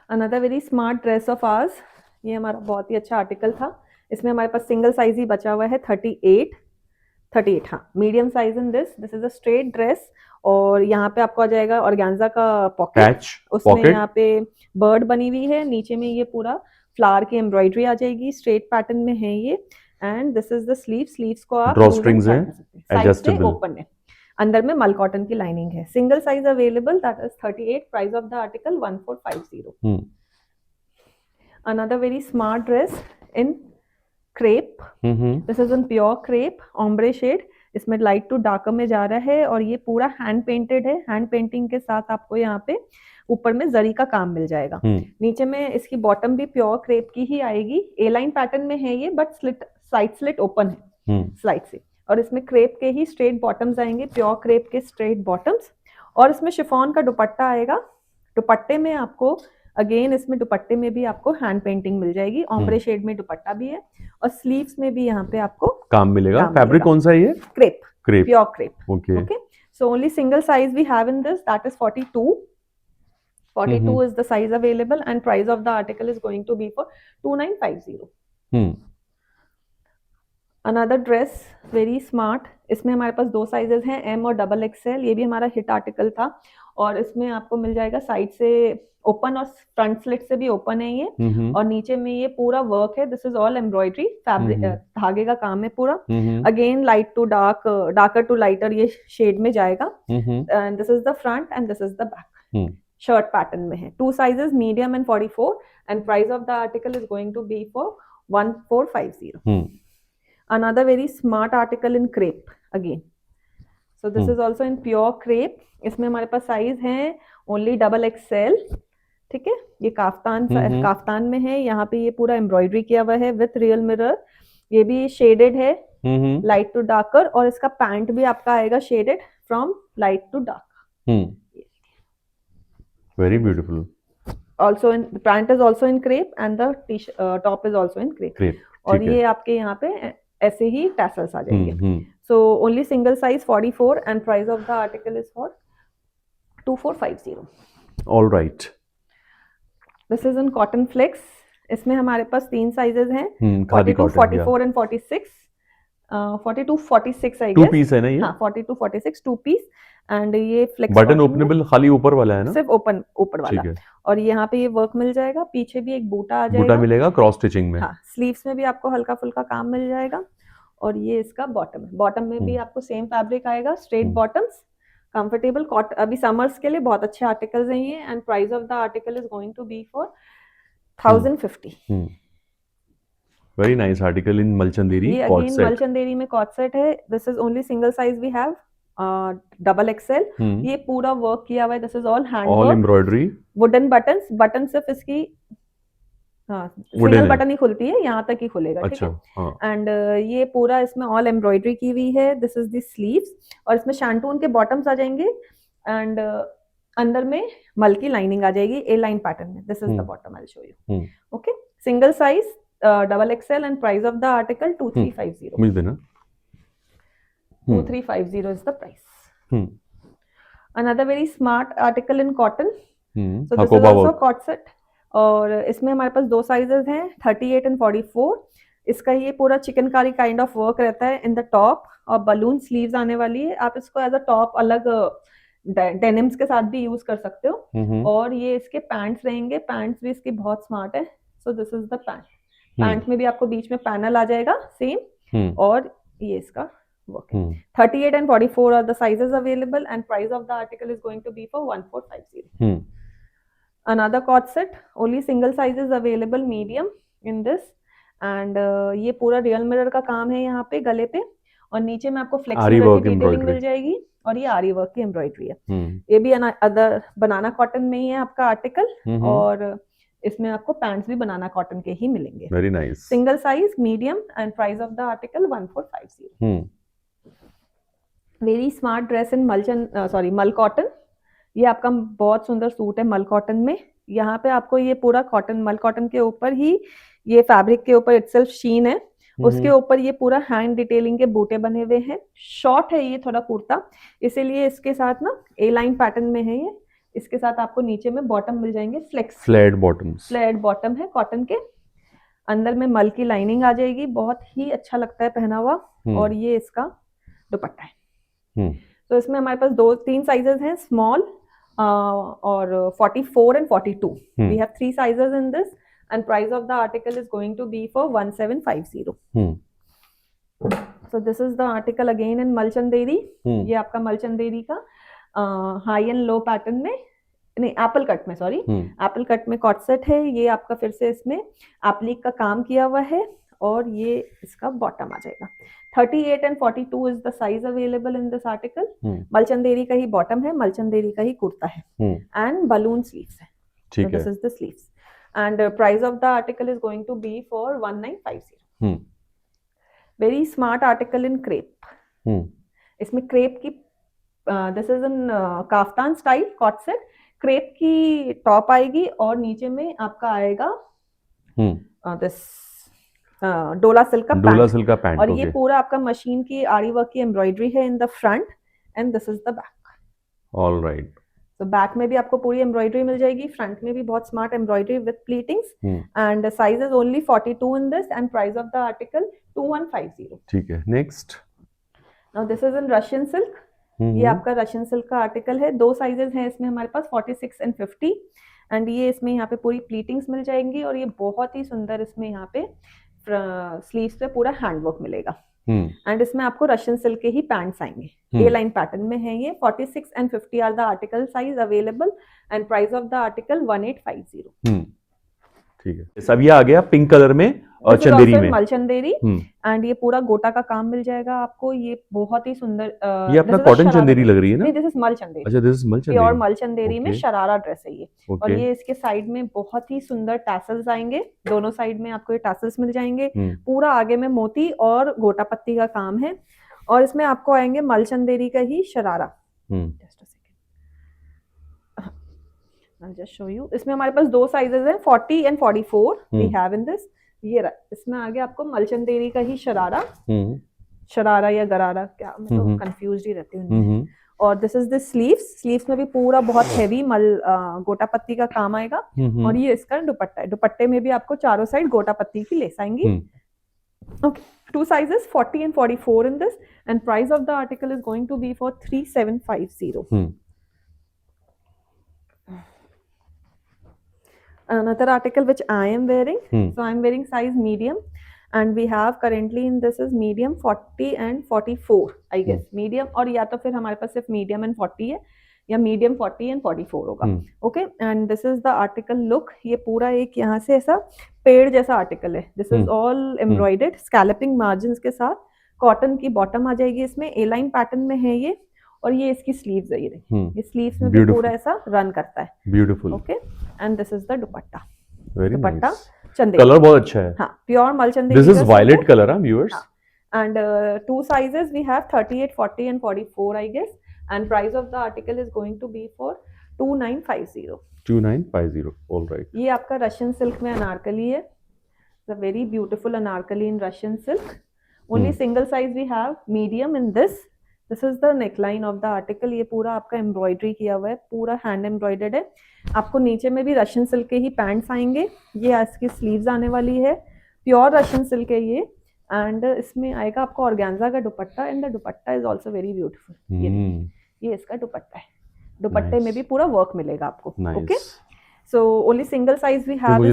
Another very smart dress of ours, ये हमारा बहुत ही अच्छा आर्टिकल था। इसमें हमारे पास सिंगल साइज ही बचा हुआ है, 38, हाँ, medium size in this. This is a straight dress, और यहाँ पे आपको आ जाएगा ऑर्गेन्जा का पॉकेट, उसमें यहाँ पे बर्ड बनी हुई है, नीचे में ये पूरा फ्लावर की एम्ब्रॉयडरी आ जाएगी, स्ट्रेट पैटर्न में है ये, and this is the sleeves को आप ड्रॉ स्ट्रिंग्स हैं, एडजस्टेबल, ओपन है, अंदर में मल कॉटन की लाइनिंग है। Single size available, that is 38, price of the article 1450। Another very smart dress in crepe, this is in pure crepe, ombre shade, इसमें light to darker में जा रहा है, और ये पूरा हैंड पेंटेड है। हैंड पेंटिंग के साथ आपको यहाँ पे ऊपर में जरी का काम मिल जाएगा। नीचे में इसकी बॉटम भी प्योर क्रेप की ही आएगी, ए लाइन पैटर्न में है ये, बट साइड स्लिट ओपन है स्लाइड से, और इसमें क्रेप के ही स्ट्रेट बॉटम्स आएंगे, प्योर क्रेप के स्ट्रेट बॉटम्स, और इसमें शिफॉन का दुपट्टा आएगा। दुपट्टे में आपको अगेन, इसमें दुपट्टे में भी आपको हैंड पेंटिंग मिल जाएगी, ऑम्ब्रे शेड में दुपट्टा भी है, और स्लीव्स में भी यहाँ पे आपको काम मिलेगा। फैब्रिक कौन सा है ये? Crepe, pure crepe. Okay, so only single size we have in this, that is 42 is the size available, and price of the article is going to be for 2950। Another dress very smart, इसमें हमारे पास 2 sizes हैं, M और double XL. ये भी हमारा hit article था, और इसमें आपको मिल जाएगा साइड से ओपन और फ्रंट स्लिट से भी ओपन है ये, और नीचे में ये पूरा वर्क है। This is all embroidery, fabric धागे का काम है पूरा। Again light to dark, darker to lighter ये शेड में जाएगा, and this is the front and this is the back. Shirt pattern में है, 2 sizes, medium and 44, and price of the article is going to be for 1450। Another very smart article in crepe again. So this is also in pure crepe. इसमें हमारे पास size हैं only double XL. ठीक है, ये kaftan में है, यहाँ पे ये पूरा एम्ब्रॉयडरी किया हुआ है विथ रियल मिरर। ये भी शेडेड है, लाइट टू डार्कर, और इसका पैंट भी आपका आएगा shaded from light to dark. Very beautiful. Also in pant is also in crepe and the top is also in crepe. Great, और ठीक है। ये आपके यहाँ पे ऐसे ही टैसल्स आ जाएंगे। Hmm, so only single size 44 and price of the article is for 2450। All right. This is in cotton flax. इसमें हमारे पास 3 साइजेस हैं, khadi 42, cotton, 44 and 46। 42, 46 I 2 guess. Piece है ना ये? हाँ 42, 46 2 पीस। एंड ये फ्लेक्स बटन ओपनेबल खाली ऊपर वाला है ना? सिर्फ ओपन ऊपर वाला। ठीक है। और यहाँ पे ये वर्क मिल जाएगा, पीछे भी एक बूटा आ बूटा जाएगा। मिलेगा क्रॉस स्टिचिंग में। हाँ, स्लीव्स में भी आपको हल्का फुल्का काम मिल जाएगा। और ये इसका बॉटम है, बॉटम में भी आपको सेम फैब्रिक आएगा, स्ट्रेट बॉटम्स, कंफर्टेबल कॉटन। अभी समर्स के लिए बहुत अच्छे आर्टिकल्स हैं ये। And price of the article is going to be for 1050। Very nice article in Malchanderi ये कॉट अगेन सेट। मलचंदेरी में कॉट सेट है। This is only single size we have, double XL. ये पूरा वर्क किया हुआ है, this is all hand all work, embroidery, wooden buttons. Button सिर्फ इसकी सिंगल बटन ही खुलती है, यहाँ तक ही खुलेगा। ठीक अच्छा, है। हाँ। एंड ये पूरा इसमें ऑल एम्ब्रॉयडरी की हुई है। This is the sleeves. और इसमें शैंटून के बॉटम्स आ जाएंगे एंड अंदर में मल की लाइनिंग आ जाएगी ए लाइन पैटर्न में। This is the bottom, I will show you. Okay, single size, double XL and price of the article 2350। मुझे देना। 2350 is the price. Another very smart article in cotton. So this is also cot set. और इसमें हमारे पास 2 sizes हैं, 38 and 44। इसका ये पूरा चिकनकारी काइंड ऑफ वर्क रहता है इन द टॉप, और बलून स्लीव्स आने वाली है। आप इसको एज अ टॉप अलग डेनिम्स के साथ भी यूज कर सकते हो। और ये इसके पैंट्स रहेंगे, पैंट्स भी इसकी बहुत स्मार्ट है। So this is the pant. Pant में भी आपको बीच में पैनल आ जाएगा सेम। और ये इसका work. 38 and 44 are the sizes available and price of the article is going to be for 1450. Another cord set, only single sizes available, medium in this. And ये पूरा रियल मिरर का काम है यहाँ पे गले पे, और नीचे में आपको फ्लेक्स मिरर की डिटेलिंग मिल जाएगी। और ये आरी वर्क की एम्ब्रॉयडरी है। ये भी अदर बनाना कॉटन में ही है आपका आर्टिकल। और इसमें आपको पैंट्स भी बनाना कॉटन के ही मिलेंगे। Very nice. Single size, medium and price of the article 1450। Very smart dress इन मल कॉटन। ये आपका बहुत सुंदर सूट है मल कॉटन में। यहाँ पे आपको ये पूरा कॉटन, मल कॉटन के ऊपर ही ये फैब्रिक के ऊपर इटसेल्फ शीन है, उसके ऊपर ये पूरा हैंड डिटेलिंग के बूटे बने हुए हैं। शॉर्ट है ये थोड़ा कुर्ता, इसीलिए इसके साथ ना ए लाइन पैटर्न में है ये। इसके साथ आपको नीचे में बॉटम मिल जाएंगे flex, flat bottoms, flat bottom है कॉटन के। अंदर में मल की लाइनिंग आ जाएगी, बहुत ही अच्छा लगता है पहना हुआ। और ये इसका दुपट्टा है। तो इसमें हमारे पास 2-3 साइजेस हैं, स्मॉल और 44 and 42। We have 3 sizes in this and price of the article is going to be for 1750। So this is the article again in Malchanderi. ये आपका मलचंदेरी का हाई एंड लो पैटर्न में, नहीं एप्पल कट में, sorry Apple cut में coord set है। ये आपका फिर से इसमें एप्लिक का काम किया हुआ है। और ये इसका बॉटम आ जाएगा। 38 and 42 is the size available in this article. मलचंदेरी का ही बॉटम है, मलचंदेरी का ही कुर्ता है एंड बलून स्लीव्स है। ठीक है। This is the sleeves and price of the article is going to be for 1950। Very smart article in crepe. इसमें crepe की this is in kaftan style co-ord set. Crepe की top आएगी और नीचे में आपका आएगा दिस डोला सिल्क का पैंट। और ये पूरा आपका मशीन की आरी वर्क की एम्ब्रॉयडरी है in the front and this is the back. All right. तो बैक में भी आपको पूरी एम्ब्रॉयडरी मिल जाएगी, फ्रंट में भी बहुत smart embroidery with pleatings. And size is only 42 in this and price of the article 2150। ठीक है, next. Now this is in Russian silk. ये आपका रशियन सिल्क का आर्टिकल है। 2 साइजेस हैं इसमें हमारे पास, 46 एंड 50। एंड ये इसमें यहाँ पे पूरी प्लीटिंग्स मिल जाएंगी। और ये बहुत ही सुंदर इसमें यहाँ पे स्लीव्स पे पूरा हैंडवर्क मिलेगा। एंड इसमें आपको रशियन सिल्क के ही पैंट्स आएंगे, ए लाइन पैटर्न में है ये। 46 and 50 are the article size available and price of the article 1850। ठीक है। अब ये आ गया पिंक कलर में और चंदेरी में, मलचंदेरी। एंड ये पूरा गोटा का काम मिल जाएगा आपको। ये बहुत ही सुंदर, ये अपना कॉटन चंदेरी लग रही है ना? नहीं, दिस इज मलचंदेरी। अच्छा, this is Malchanderi, pure Malchanderi में शरारा ड्रेस है ये। और ये इसके साइड में बहुत ही सुंदर टैसल्स आएंगे, दोनों साइड में आपको ये टैसल्स मिल जाएंगे। पूरा आगे में मोती और गोटा पत्ती का काम है। और इसमें आपको आएंगे मलचंदेरी का ही sharara. I'll just show you. इसमें हमारे पास दो साइजेस हैं 40 and 44 we hmm have in this. ये रहा, इसमें आगे आपको मलचंदेरी का ही शरारा, हम्म शरारा या गरारा, क्या मैं तो हम्म कंफ्यूज ही रहती हूँ इनमें। हम्म और दिस इज द स्लीव्स में भी पूरा बहुत हैवी गोटा पत्ती का काम आएगा। और ये इसका दुपट्टा है, दुपट्टे में भी आपको चारों साइड गोटा पत्ती की लेस आएंगी। Okay, two sizes 40 and 44 in this, and price of the article is going to be for 3750. Another article which I am wearing, so I'm wearing size medium, and we have currently in this is medium 40 and 44 I guess, medium, और या तो फिर हमारे पास सिर्फ medium and 40 है, या medium 40 and 44 होगा। Okay, and this is the article look, ये पूरा एक यहाँ से ऐसा पेड़ जैसा आर्टिकल है। This is all embroidered scalloping margins के साथ, कॉटन की बॉटम आ जाएगी, इसमें ए लाइन पैटर्न में है ये, और ये इसकी स्लीव्स है। ये स्लीव्स में भी पूरा ऐसा रन करता है। Beautiful. Okay, and this is the dupatta. Dupatta Chanderi, colour बहुत अच्छा है। हाँ, pure mul Chanderi. This is violet colour, viewers. And two sizes we have 38, 40 and 44 I guess, and price of the article is going to be for 2950. 2950, all right. ये आपका Russian silk में अनारकली है। It's a very beautiful Anarkali in Russian silk. Only single size we have, medium in this. This is the neckline of the article. ये पूरा आपका embroidery किया हुआ है, पूरा हैंड एम्ब्रॉयडर्ड है। आपको नीचे में भी रशियन सिल्क के ही पैंट्स आएंगे। ये इसकी स्लीव्स आने वाली है, प्योर रशियन सिल्क है ये। एंड इसमें आएगा आपको ऑर्गेन्जा का दुपट्टा, and the dupatta is also very beautiful. ये इसका दुपट्टा है, दुपट्टे में भी पूरा वर्क मिलेगा आपको। Okay, so only single size we have,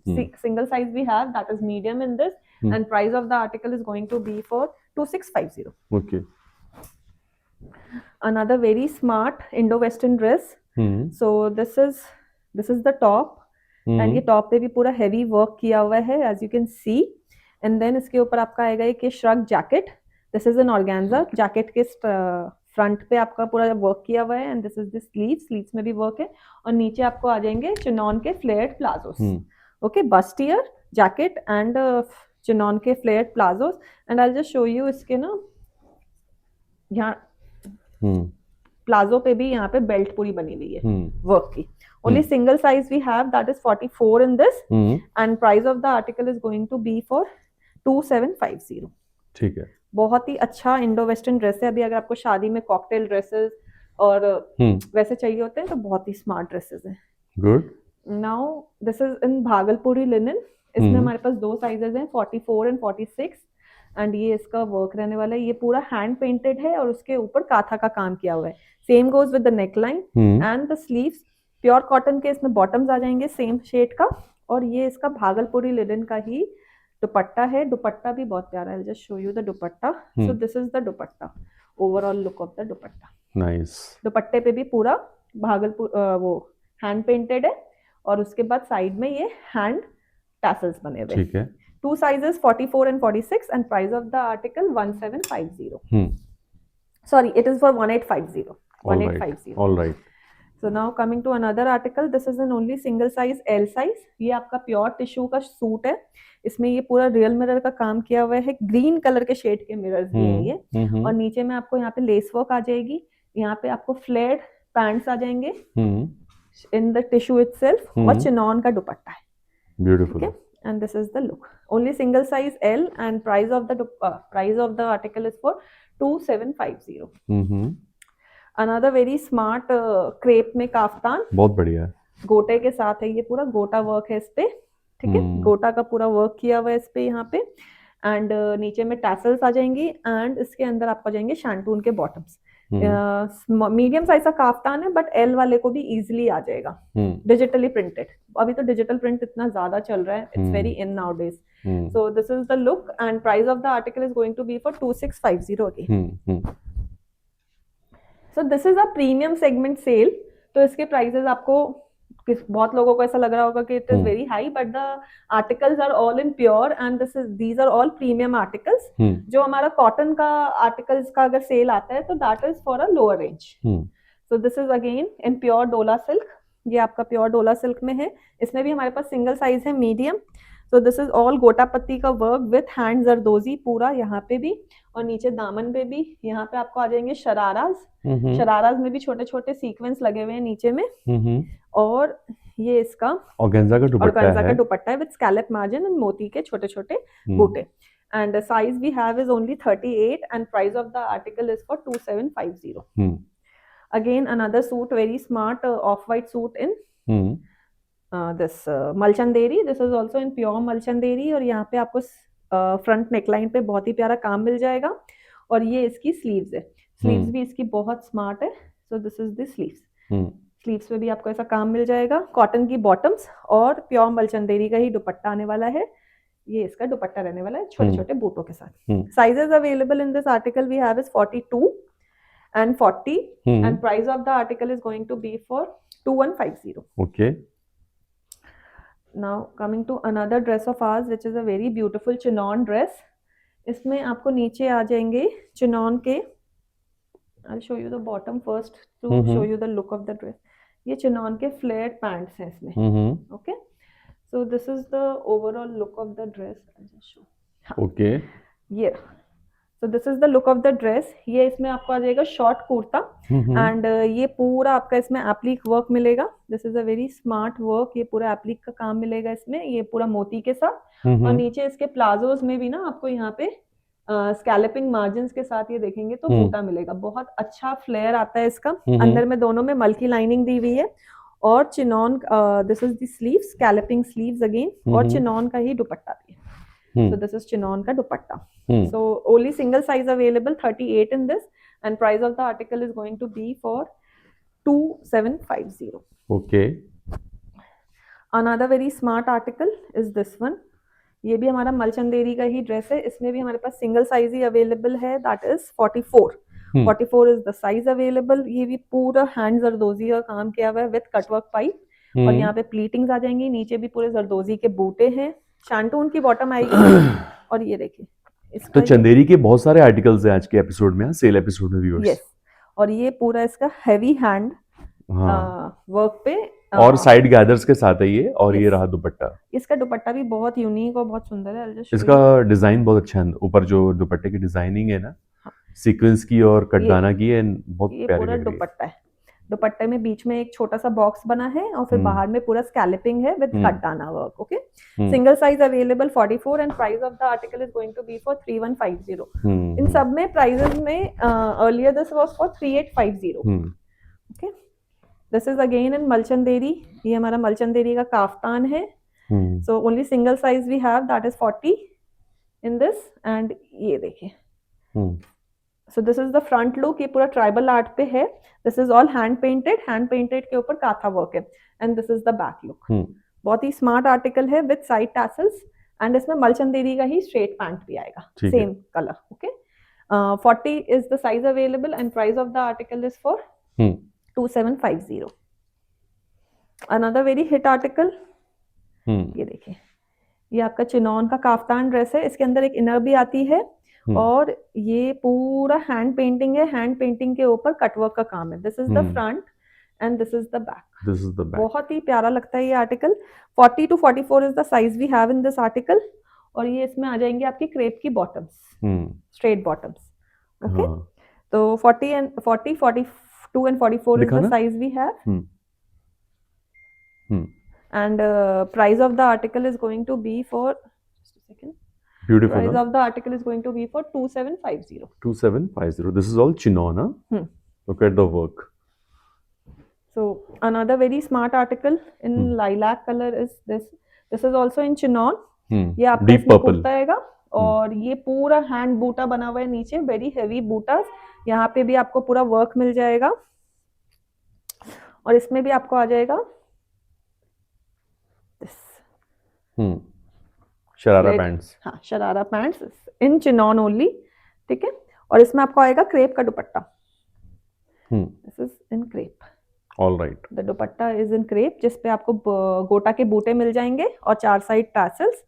single size we have, that is medium in this, and price of the article is going to be for 2650. Okay, another very smart Indo Western dress. So this is the top, and ये top पे भी पूरा heavy work किया हुआ है, as you can see. And then इसके ऊपर आपका आएगा एक shrug jacket. This is an organza jacket के फ्रंट पे आपका पूरा वर्क किया हुआ है, and this is the sleeves में भी वर्क है, और नीचे आपको आ जाएंगे चिनॉन के flared palazzos. Okay, bustier jacket and chinon के flared palazzos. And I just show you इसके ना यहाँ प्लाजो पे भी यहाँ पे बेल्ट पूरी बनी हुई है वर्क की। Only single size we have, that is 44 in this, and price of the article is going to be for 2750. ठीक है, बहुत ही अच्छा इंडो वेस्टर्न ड्रेस है। अभी अगर आपको शादी में कॉकटेल ड्रेसेस और वैसे चाहिए होते हैं तो बहुत ही स्मार्ट ड्रेसेस हैं। Good. Now this is in Bhagalpuri linen. इसमें हमारे पास दो साइजेस हैं 44 and 46, एंड ये इसका वर्क रहने वाला है। ये पूरा हैंड पेंटेड है और उसके ऊपर काथा का काम किया हुआ है। Same goes with the neckline and the sleeves. Pure cotton के इसमें बॉटम्स आ जाएंगे सेम शेड का, और ये इसका भागलपुरी लिनन का ही दुपट्टा है। दुपट्टा भी बहुत प्यारा है। Just show you the dupatta. So this is the dupatta, overall look of the dupatta. Nice. दुपट्टे पे भी पूरा भागलपुर वो हैंड पेंटेड है, और उसके बाद साइड में ये हैंड टैसल्स बने हुए। ठीक है। Two sizes 44 and 46, and price of the article 1750. Sorry, it is for 1850. 1850. All right. So now coming to another article, this is an only single size L size. ये आपका pure tissue का suit है। इसमें ये पूरा real mirror का काम किया हुआ है। ग्रीन कलर के शेड के मिरर्स दिए हैं ये, और नीचे में आपको यहाँ पे लेस वर्क आ जाएगी। यहाँ पे आपको फ्लेयर्ड पैंट्स आ जाएंगे इन द टिश्यू इटसेल्फ, और चिनॉन का दुपट्टा है। Beautiful. Okay? And this is the look. Only single size L, and price of the article is for 2750. Another very smart crepe में काफ्तान, बहुत बढ़िया, गोटे के साथ है। ये पूरा गोटा वर्क है इस पे। ठीक है, गोटा का पूरा वर्क किया हुआ है इस पे यहाँ पे, एंड नीचे में टैसल्स आ जाएंगी, एंड इसके अंदर आपको आ जाएंगे शैंटून के बॉटम्स। मीडियम साइज का काफ्तान है, बट एल वाले को भी इजीली आ जाएगा। डिजिटली प्रिंटेड, अभी तो डिजिटल प्रिंट इतना ज्यादा चल रहा है, it's very in nowadays. So this is the look, and price of the article is going to be for 2650 again. So this is a premium segment sale. तो इसके prices आपको, बहुत लोगों को ऐसा लग रहा होगा कि it is very high, but the articles are all in pure, and these are all premium articles. जो हमारा कॉटन का आर्टिकल्स का अगर सेल आता है तो that is for a lower range. So this is again in pure डोला silk. ये आपका प्योर डोला सिल्क में है। इसमें भी हमारे पास सिंगल साइज है medium. So this is all गोटा पत्ती का वर्क विथ हैंड जरदोजी पूरा यहाँ पे भी, और नीचे दामन पे भी यहाँ पे आपको आ जाएंगे शराराज। हम्म शराराज में भी छोटे छोटे सीक्वेंस लगे हुए हैं नीचे में। हम्म और ये इसका ऑर्गेन्जा का दुपट्टा ऑर्गेन्जा का है। दुपट्टा है विद स्कैलप मार्जिन एंड मोती के छोटे छोटे हम्म बूटे। And the size we have is only 38 and price of the article is for 2750. Hmm Again another suit, very smart off-white suit in hmm this malchanderi. This is also in pure malchanderi और यहाँ पे आपको front neckline पे बहुत ही प्यारा काम मिल जाएगा। और ये इसकी स्लीव्स है, स्लीव्स भी इसकी बहुत स्मार्ट है। So this is the sleeves. Sleeves पे भी आपको ऐसा काम मिल जाएगा, कॉटन की बॉटम्स और प्योर मलचंदेरी का ही दुपट्टा आने वाला है। ये इसका दुपट्टा रहने वाला है छोटे छोटे बूटों के साथ। Sizes available in this article we have is 42 and 40 and price of the article is going to be for 2150. Okay. Now coming to another dress of ours which is a very beautiful chinon dress. इसमें आपको नीचे आ जाएंगे chinon के, I'll show you the bottom first to show you the look of the dress. ये chinon के flared pants हैं इसमें। Okay, so this is the overall look of the dress. I'll just show. Okay. ये so this is the look of the dress. ये इसमें आपको आ जाएगा short kurta and ये पूरा आपका इसमें एप्लिक वर्क मिलेगा। This is a very smart work. ये पूरा एप्लिक का काम मिलेगा इसमें, ये पूरा मोती के साथ। और नीचे इसके प्लाजोस में भी ना आपको यहाँ पे स्कैलपिंग मार्जिन के साथ ये देखेंगे तो बूटा मिलेगा। बहुत अच्छा फ्लेयर आता है इसका। अंदर में दोनों में मल्की लाइनिंग दी हुई है और chinon, this is the sleeves, scalloping sleeves again, और चिनॉन का ही दुपट्टा भी है। So this is chinon ka dupatta. So only single size available, 38 in this, and price of the article is going to be for 2750. Okay. Another very smart article is this one. ये भी हमारा मलचंदेरी का ही dress है। इसमें भी हमारे पास single size ही available है, that is 44. 44 is the size available. ये भी पूरा हैंड जरदोजी का काम किया हुआ है विद कटवर्क पाइप और यहाँ पे प्लीटिंग्स आ जाएंगी। नीचे भी पूरे जरदोजी के बूटे हैं, शांटून की बॉटम आएगी। और ये देखिए तो चंदेरी के बहुत सारे आर्टिकल्स हैं आज के एपिसोड में, सेल एपिसोड में व्यूअर्स। यस, और ये पूरा इसका हैवी हैंड वर्क पे और साइड गैदर्स के साथ है ये। और ये रहा दुपट्टा। इसका दुपट्टा भी बहुत यूनिक और बहुत सुंदर है। इसका डिजाइन बहुत अच्छा है, ऊपर जो दुपट्टे की डिजाइनिंग है ना, सीक्वेंस की और कटदाना की है, बहुत प्यारी लग रही है। पूरा दुपट्टा है। दुपट्टे में बीच में एक छोटा सा बॉक्स बना है और फिर बाहर में पूरा स्कैलपिंग है with katdana work. Okay, single size available 44 and price of the article is going to be for 3150। इन सब में प्राइसेस में earlier this was for 3850। Okay, this is again in Malchanderi. ये हमारा मलचंदेरी का काफ्तान है। So only single size we have, that is 40 in this. And ये देखिए, so this is the front look. ये पूरा ट्राइबल आर्ट पे है। This is all hand painted के ऊपर काथा वर्क है। And this is the back look. बहुत ही स्मार्ट आर्टिकल है विद साइड टैसल्स एंड इसमें मलचंदेरी का ही स्ट्रेट पैंट भी आएगा, same colour. Okay, 40 is the size available and price of the article is for 2750। Another very hit article, ये देखिए, ये आपका चिनॉन का काफ्तान ड्रेस है। इसके अंदर एक इनर भी आती है और ये पूरा हैंड पेंटिंग है। हैंड पेंटिंग के ऊपर कटवर्क का काम है। This is the front and this is the back. This is the back. बहुत ही प्यारा लगता है ये article. 40 to 44 is the size we have in this article. और ये इसमें आ जाएंगे आपकी क्रेप की बॉटम्स, स्ट्रेट बॉटम्स। ओके, तो 40 and 40, 42 and 44 is the size we have. And price of the article is going to be for, just a second. Beautiful. Price of the article is going to be for 2750. 2750. This is all chinon, huh? Look at the work. So another very smart article in lilac color is this. This is also in chinon. ये आपका Deep इसमें purple. Kurta आएगा और ये पूरा hand बूटा बना हुआ है नीचे, वेरी हेवी बूटास। यहाँ पे भी आपको पूरा वर्क मिल जाएगा और इसमें भी आपको आ जाएगा शरारा पैंट्स। हाँ, शरारा पैंट्स इन चिनॉन ओनली। ठीक है, और इसमें आपको आएगा क्रेप का दुपट्टा। This is in crepe. All right, the dupatta is in crepe जिसपे आपको गोटा के बूटे मिल जाएंगे और 4 साइड टैसल्स।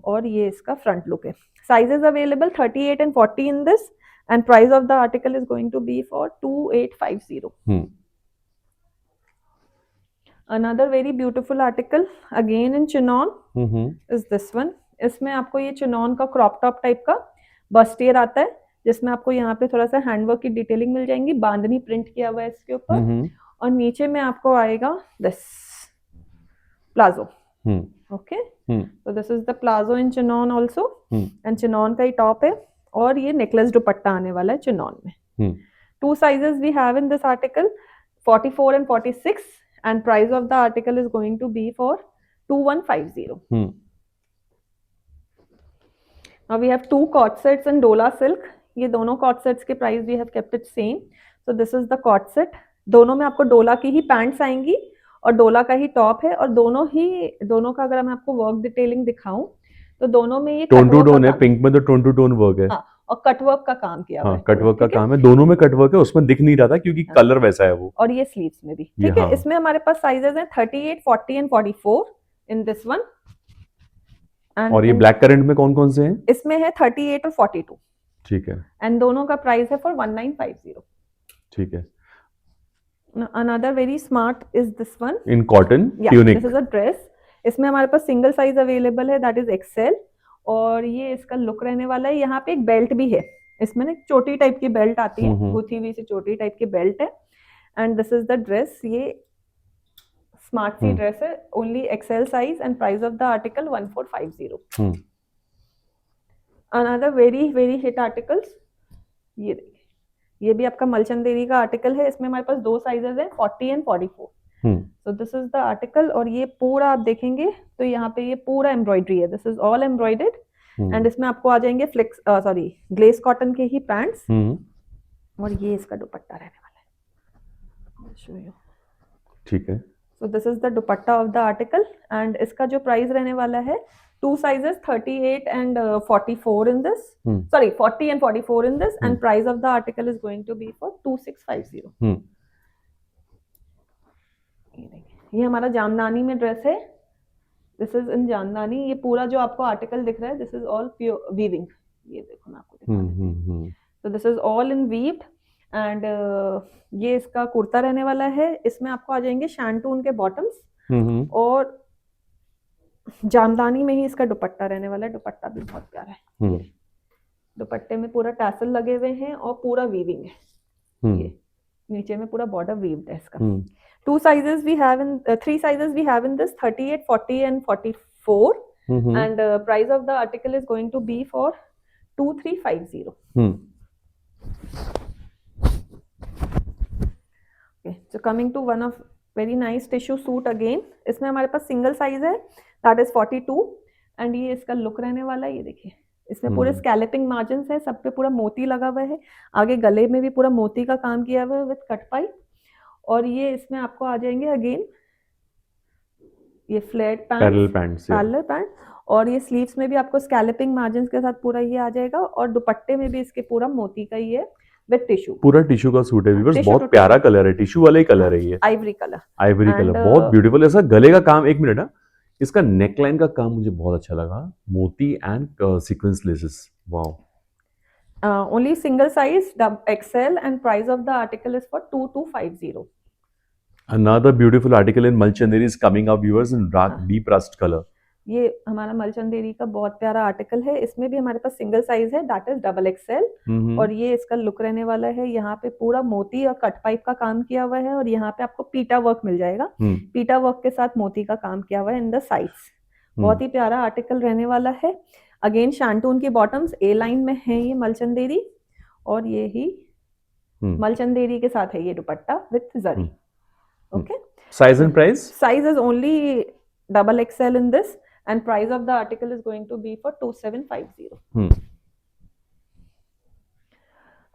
और ये इसका फ्रंट लुक है। Sizes available 38 and 40 in this and price of the article is going to be for 2850। Another very beautiful article again in chinon is this one. इसमें आपको ये चिनॉन का क्रॉप टॉप टाइप का bustier आता है जिसमें आपको यहाँ पे थोड़ा सा हैंडवर्क की डिटेलिंग मिल जाएंगी, बांधनी प्रिंट किया हुआ है इसके ऊपर, और नीचे में आपको आएगा दिस प्लाजो। ओके, तो this is the palazzo in chinon also, and chinon का ही टॉप है, और ये नेकलेस दुपट्टा आने वाला है चिनॉन में। 2 sizes we have in this article, 44 and 46, and price of the article is going to be for 2150. Now we have 2 cot sets in Dola silk. ये दोनों cot sets के price we have kept it same. So this is the cot set. दोनों में आपको डोला की ही pants आएंगी और डोला का ही टॉप है, और दोनों का अगर मैं आपको वर्क डिटेलिंग दिखाऊं तो दोनों में ये टोन टू टोन है, पिंक में तो टोन टू टोन वर्क है। हाँ, और कटवर्क का काम किया हुआ है। कटवर्क का काम है, दोनों में कटवर्क है, उसमें दिख नहीं रहा था क्योंकि कलर वैसा है वो। और ये स्लीव्स में भी ठीक है। इसमें हमारे पास साइजेस हैं 38, 40 एंड 44 इन दिस वन। और ये ब्लैक करंट में कौन कौन से हैं? इसमें है 38 और 42। ठीक है, एंड दोनों का प्राइस है फॉर 1950। ठीक है। Another very smart is this one in cotton yeah, tunic. this is a dress. इसमें हमारे पास सिंगल साइज अवेलेबल है, दैट इज एक्सेल, और ये इसका लुक रहने वाला है। यहाँ पे एक बेल्ट भी है, इसमें ना एक चोटी टाइप की बेल्ट आती है, गुथी हुई सी चोटी टाइप की बेल्ट है। And this is the dress, ये स्मार्ट सी ड्रेस है, only Excel size, and price of the article 1450। Another very very hit articles, ये देखिए, ये भी आपका मलचंदेरी का आर्टिकल है। इसमें हमारे पास 2 साइजेस हैं 40 and 44। So this is the article, और ये पूरा आप देखेंगे तो यहाँ पे ये पूरा एम्ब्रॉयडरी है, this is all embroidered. And इसमें आपको आ जाएंगे ग्लेस कॉटन के ही पैंट्स, और ये इसका दुपट्टा रहने वाला है। ठीक है, so this is the dupatta of the article, and इसका जो प्राइस रहने वाला है 2 sizes 38 and 44 in this, sorry 40 and 44 in this, and price of the article is going to be for 2650। ये हमारा जामदानी में ड्रेस है, दिस इज इन जामदानी। ये पूरा जो आपको आर्टिकल दिख रहा है, this is all pure weaving. ये देखो मैं आपको दिखा देती हूँ, तो this is all in weaved, and ये इसका कुर्ता रहने वाला है। इसमें आपको आ जाएंगे शैंटून के बॉटम्स, और जामदानी में ही इसका दुपट्टा रहने वाला है। दुपट्टा भी बहुत प्यारा है, दुपट्टे में पूरा टैसल लगे हुए हैं और पूरा वीविंग है। ये नीचे में पूरा बॉर्डर वीव्ड है इसका। 2 sizes we have in 3 sizes we have in this, 38, 40 and 44, and price of the article is going to be for 2350। Okay, so coming to one of very nice tissue suit again, इसमें हमारे पास single size है, that is 42, and ये इसका look रहने वाला है। ये देखिए, इसमें पूरे स्कैल्पिंग मार्जिन्स है, सब पे पूरा मोती लगा हुआ है, आगे गले में भी पूरा मोती का काम किया हुआ है विद कट पाइप, और ये इसमें आपको आ जाएंगे अगेन ये फ्लैट पैरेलल पैंट, और ये स्लीव्स में भी आपको स्कैल्पिंग मार्जिन्स के साथ पूरा ये आ जाएगा, और दुपट्टे में भी इसके पूरा मोती का ही है विद टिश्यू। पूरा टिश्यू का सूट है व्यूअर्स, बहुत प्यारा कलर है, टिश्यू वाला ही कलर है ये, आइवरी कलर, बहुत ब्यूटीफुल। ऐसा गले का काम, एक मिनट, इसका नेकलाइन का काम मुझे बहुत अच्छा लगा, मोती and sequence laces, wow. Only single size, XL, and price of the article is for 2250। Another beautiful article in Malchanderi is coming up, viewers, in deep rust color। ये हमारा मलचंदेरी का बहुत प्यारा आर्टिकल है। इसमें भी हमारे पास सिंगल साइज है, दैट इज XXL, और ये इसका लुक रहने वाला है। यहाँ पे पूरा मोती और कट पाइप का काम किया हुआ है, और यहाँ पे आपको पीटा वर्क मिल जाएगा, पीटा वर्क के साथ मोती का काम किया हुआ है इन द साइड्स। बहुत ही प्यारा आर्टिकल रहने वाला है। अगेन शैंटून की बॉटम्स ए लाइन में है ये मलचंदेरी, और ये ही मलचंदेरी के साथ है ये दुपट्टा with zari. Okay, size and price, size is only XXL in this, and price of the article is going to be for 2750।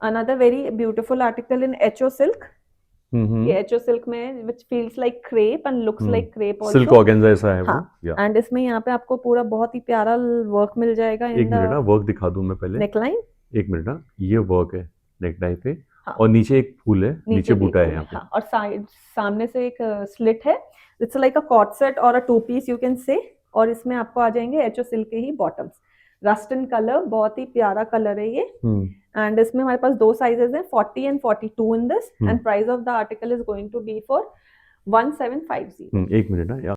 Another very beautiful article in HO silk। ये HO silk में which feels like crepe and looks like crepe also। Silk organza ऐसा है वो। And इसमें यहाँ पे आपको पूरा बहुत ही प्यारा वर्क मिल जाएगा। एक मिनट वर्क दिखा दूं मैं पहले, नेकलाइन, एक मिनट, ये वर्क है नेकलाइन पे, और नीचे एक फूल है, नीचे बूटा है यहाँ पे, और सामने से एक स्लिट है, it's like a co-ord set और a 2 piece you can say. और इसमें आपको आ जाएंगे HO सिल्क के ही बॉटम्स, रस्ट इन कलर, बहुत ही प्यारा कलर है ये। एंड इसमें हमारे पास 2 साइजेस हैं, 40 and 42 in this, and price of the article is going to be for 1750। एक मिनट यार,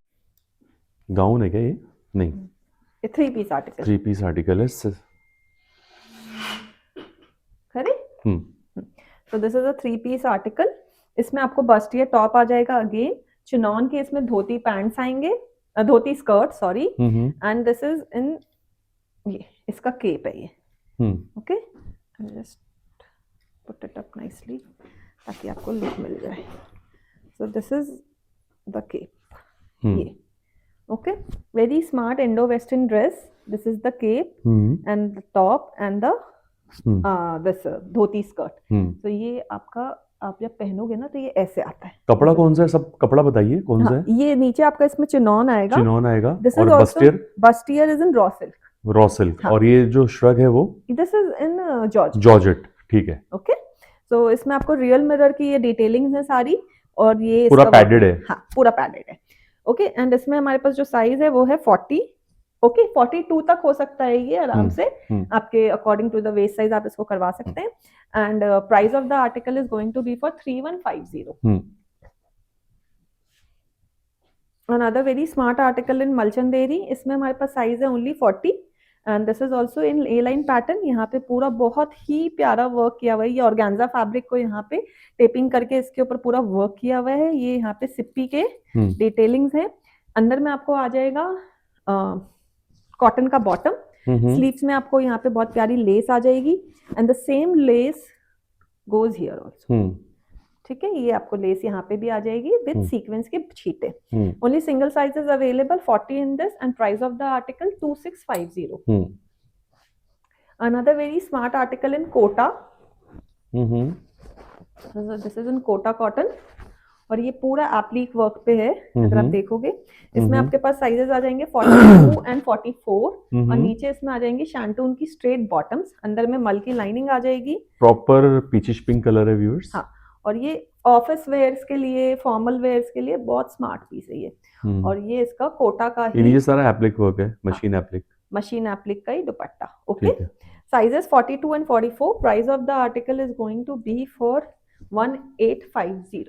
गाउन है क्या ये? नहीं, ये 3 piece आर्टिकल, 3 piece आर्टिकल है। So this is a 3-piece article. इसमें आपको बस्टियर टॉप आ जाएगा अगेन, चिनॉन के इसमें धोती पैंट्स आएंगे, dhoti skirt sorry, and this is in, ये इसका केप है ये, okay, just put it up nicely ताकि आपको लुक मिल जाए. So this is the cape, ये okay, very smart Indo western dress. This is the cape and the top and the this dhoti skirt. तो ये आपका, आप जब पहनोगे ना तो ये ऐसे आता है. कपड़ा कौन सा है, सब कपड़ा बताइए कौन सा है. ये नीचे आपका इसमें चिनॉन आएगा, चिनॉन आएगा, दिस और is bustier, bustier is in raw silk, raw silk, और ये जो श्रग है वो this is in George, georgette, ठीक है. ओके, सो इसमें आपको रियल मिरर की ये डिटेलिंग्स है सारी, और ये पूरा पैडेड है. हाँ पूरा पैडेड है, ओके. एंड इसमें हमारे पास जो साइज है वो है 40, ओके, 42 तक हो सकता है ये आराम से, आपके according to the waist size आप इसको करवा सकते हैं. And price of the article is going to be for 3150. Another very smart article in Malchanderi. इसमें हमारे पास साइज है only 40 and this is also in A line pattern. यहाँ पे पूरा बहुत ही प्यारा वर्क किया हुआ है. ये ऑर्गेन्जा फैब्रिक को यहाँ पे टेपिंग करके इसके ऊपर पूरा वर्क किया हुआ है. ये यहाँ पे सिप्पी के डिटेलिंग्स है. अंदर में आपको आ जाएगा कॉटन का बॉटम, स्लीव्स में आपको यहाँ पे बहुत प्यारी लेस आ जाएगी and the same less goes here also, ठीक है. ये आपको लेस यहाँ पे भी आ जाएगी विद सीक्वेंस के छींटे. Only single size is available, 40 in this and price of the article 2650. Another very smart article in Kota. This is in Kota cotton और ये पूरा एप्लीक वर्क पे है. अगर आप देखोगे इसमें आपके पास साइजेस आ जाएंगे 42 एंड 44 और नीचे इसमें आ जाएंगी शैंटून की स्ट्रेट बॉटम्स. अंदर में मल की लाइनिंग आ जाएगी. प्रॉपर पीचिश पिंक कलर है व्यूअर्स. हाँ, और ये ऑफिस वेयर्स के लिए, फॉर्मल वेयर्स के लिए बहुत स्मार्ट पीस है ये. और ये इसका कोटा का ही, ये सारा एप्लिक वर्क है, मशीन एप्लिक, मशीन एप्लिक का ही dupatta, okay. Sizes 42 and 44. Price of the article is going to be for 1850.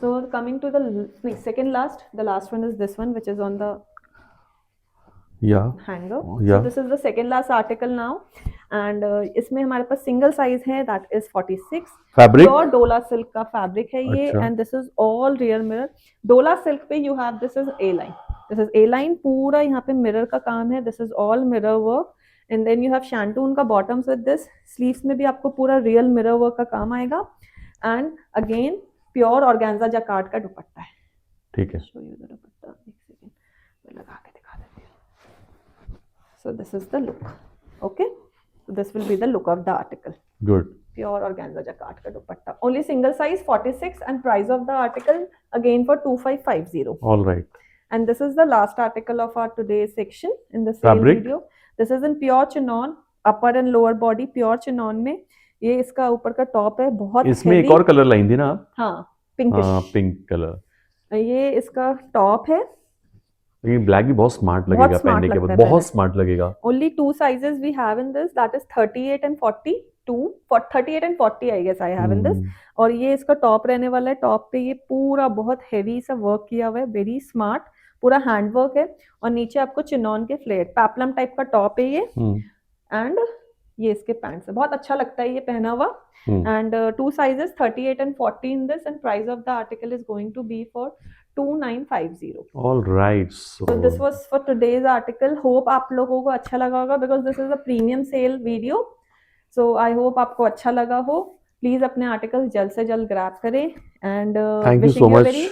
So coming to the second last, the last one is this one, which is on the hanger. So this is the second last article now, and इसमें हमारे पास single size है, that is 46. Fabric और डोला silk का fabric है ये, and this is all real mirror. डोला सिल्क पे you have, this is A line, this is A line, पूरा यहाँ पे मिरर का काम है. This is all mirror work. And then you have shantoon का बॉटम्स विद दिस. स्लीव्स में भी आपको पूरा रियल मिरर वर्क का काम आएगा and again pure organza jacquard का दुपट्टा है, ठीक है. शो यू द दुपट्टा, एक सेकंड मैं लगा के दिखा देती हूँ. So this is the look, okay. So this will be the look of the article. Good. Pure organza jacquard का dupatta, only single size 46 and price of the article again for 2550. All right. And this is the last article of our today's section in the sale video. This is in pure chinon, upper and lower body pure chinon में. ये इसका ऊपर का top है, बहुत इसमें एक और कलर लाइन थी ना. हाँ, पिंकिश, पिंक कलर. ये इसका टॉप है. ये ब्लैक भी बहुत स्मार्ट लगेगा पहनने के बाद, बहुत स्मार्ट लगेगा. Only 2 sizes we have in this, that is 38 and 42. For 38 and 40 I guess I have in this. और ये इसका टॉप रहने वाला है. टॉप पे ये पूरा बहुत हेवी सा वर्क किया हुआ है, वेरी स्मार्ट, पूरा हैंड वर्क है. और नीचे आपको चिनॉन के फ्लेयर पैपलम टाइप का टॉप है ये, एंड ये इसके पैंट्स है. बहुत अच्छा लगता है ये पहना हुआ. And 2 sizes 38 and 40 in this, and price of the article is going to be for 2950. All right. So this was for today's article. Hope आप लोगों को अच्छा लगा होगा because this is a premium sale video. So I hope आपको अच्छा लगा हो. Please अपने आर्टिकल जल्द से जल्द ग्रैब करें and wishing you a very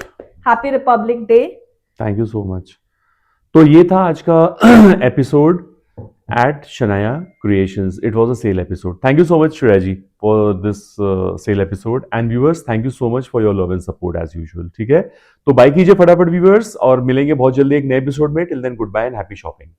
happy Republic Day. Thank you so much. तो ये था आज का episode at Shanaya Creations. It was a sale episode. Thank you so much, Shreya ji, for this sale episode. And viewers, thank you so much for your love and support as usual. ठीक है, तो bye कीजिए फटाफट viewers, और मिलेंगे बहुत जल्दी एक नए एपिसोड में. Till then, goodbye and happy shopping.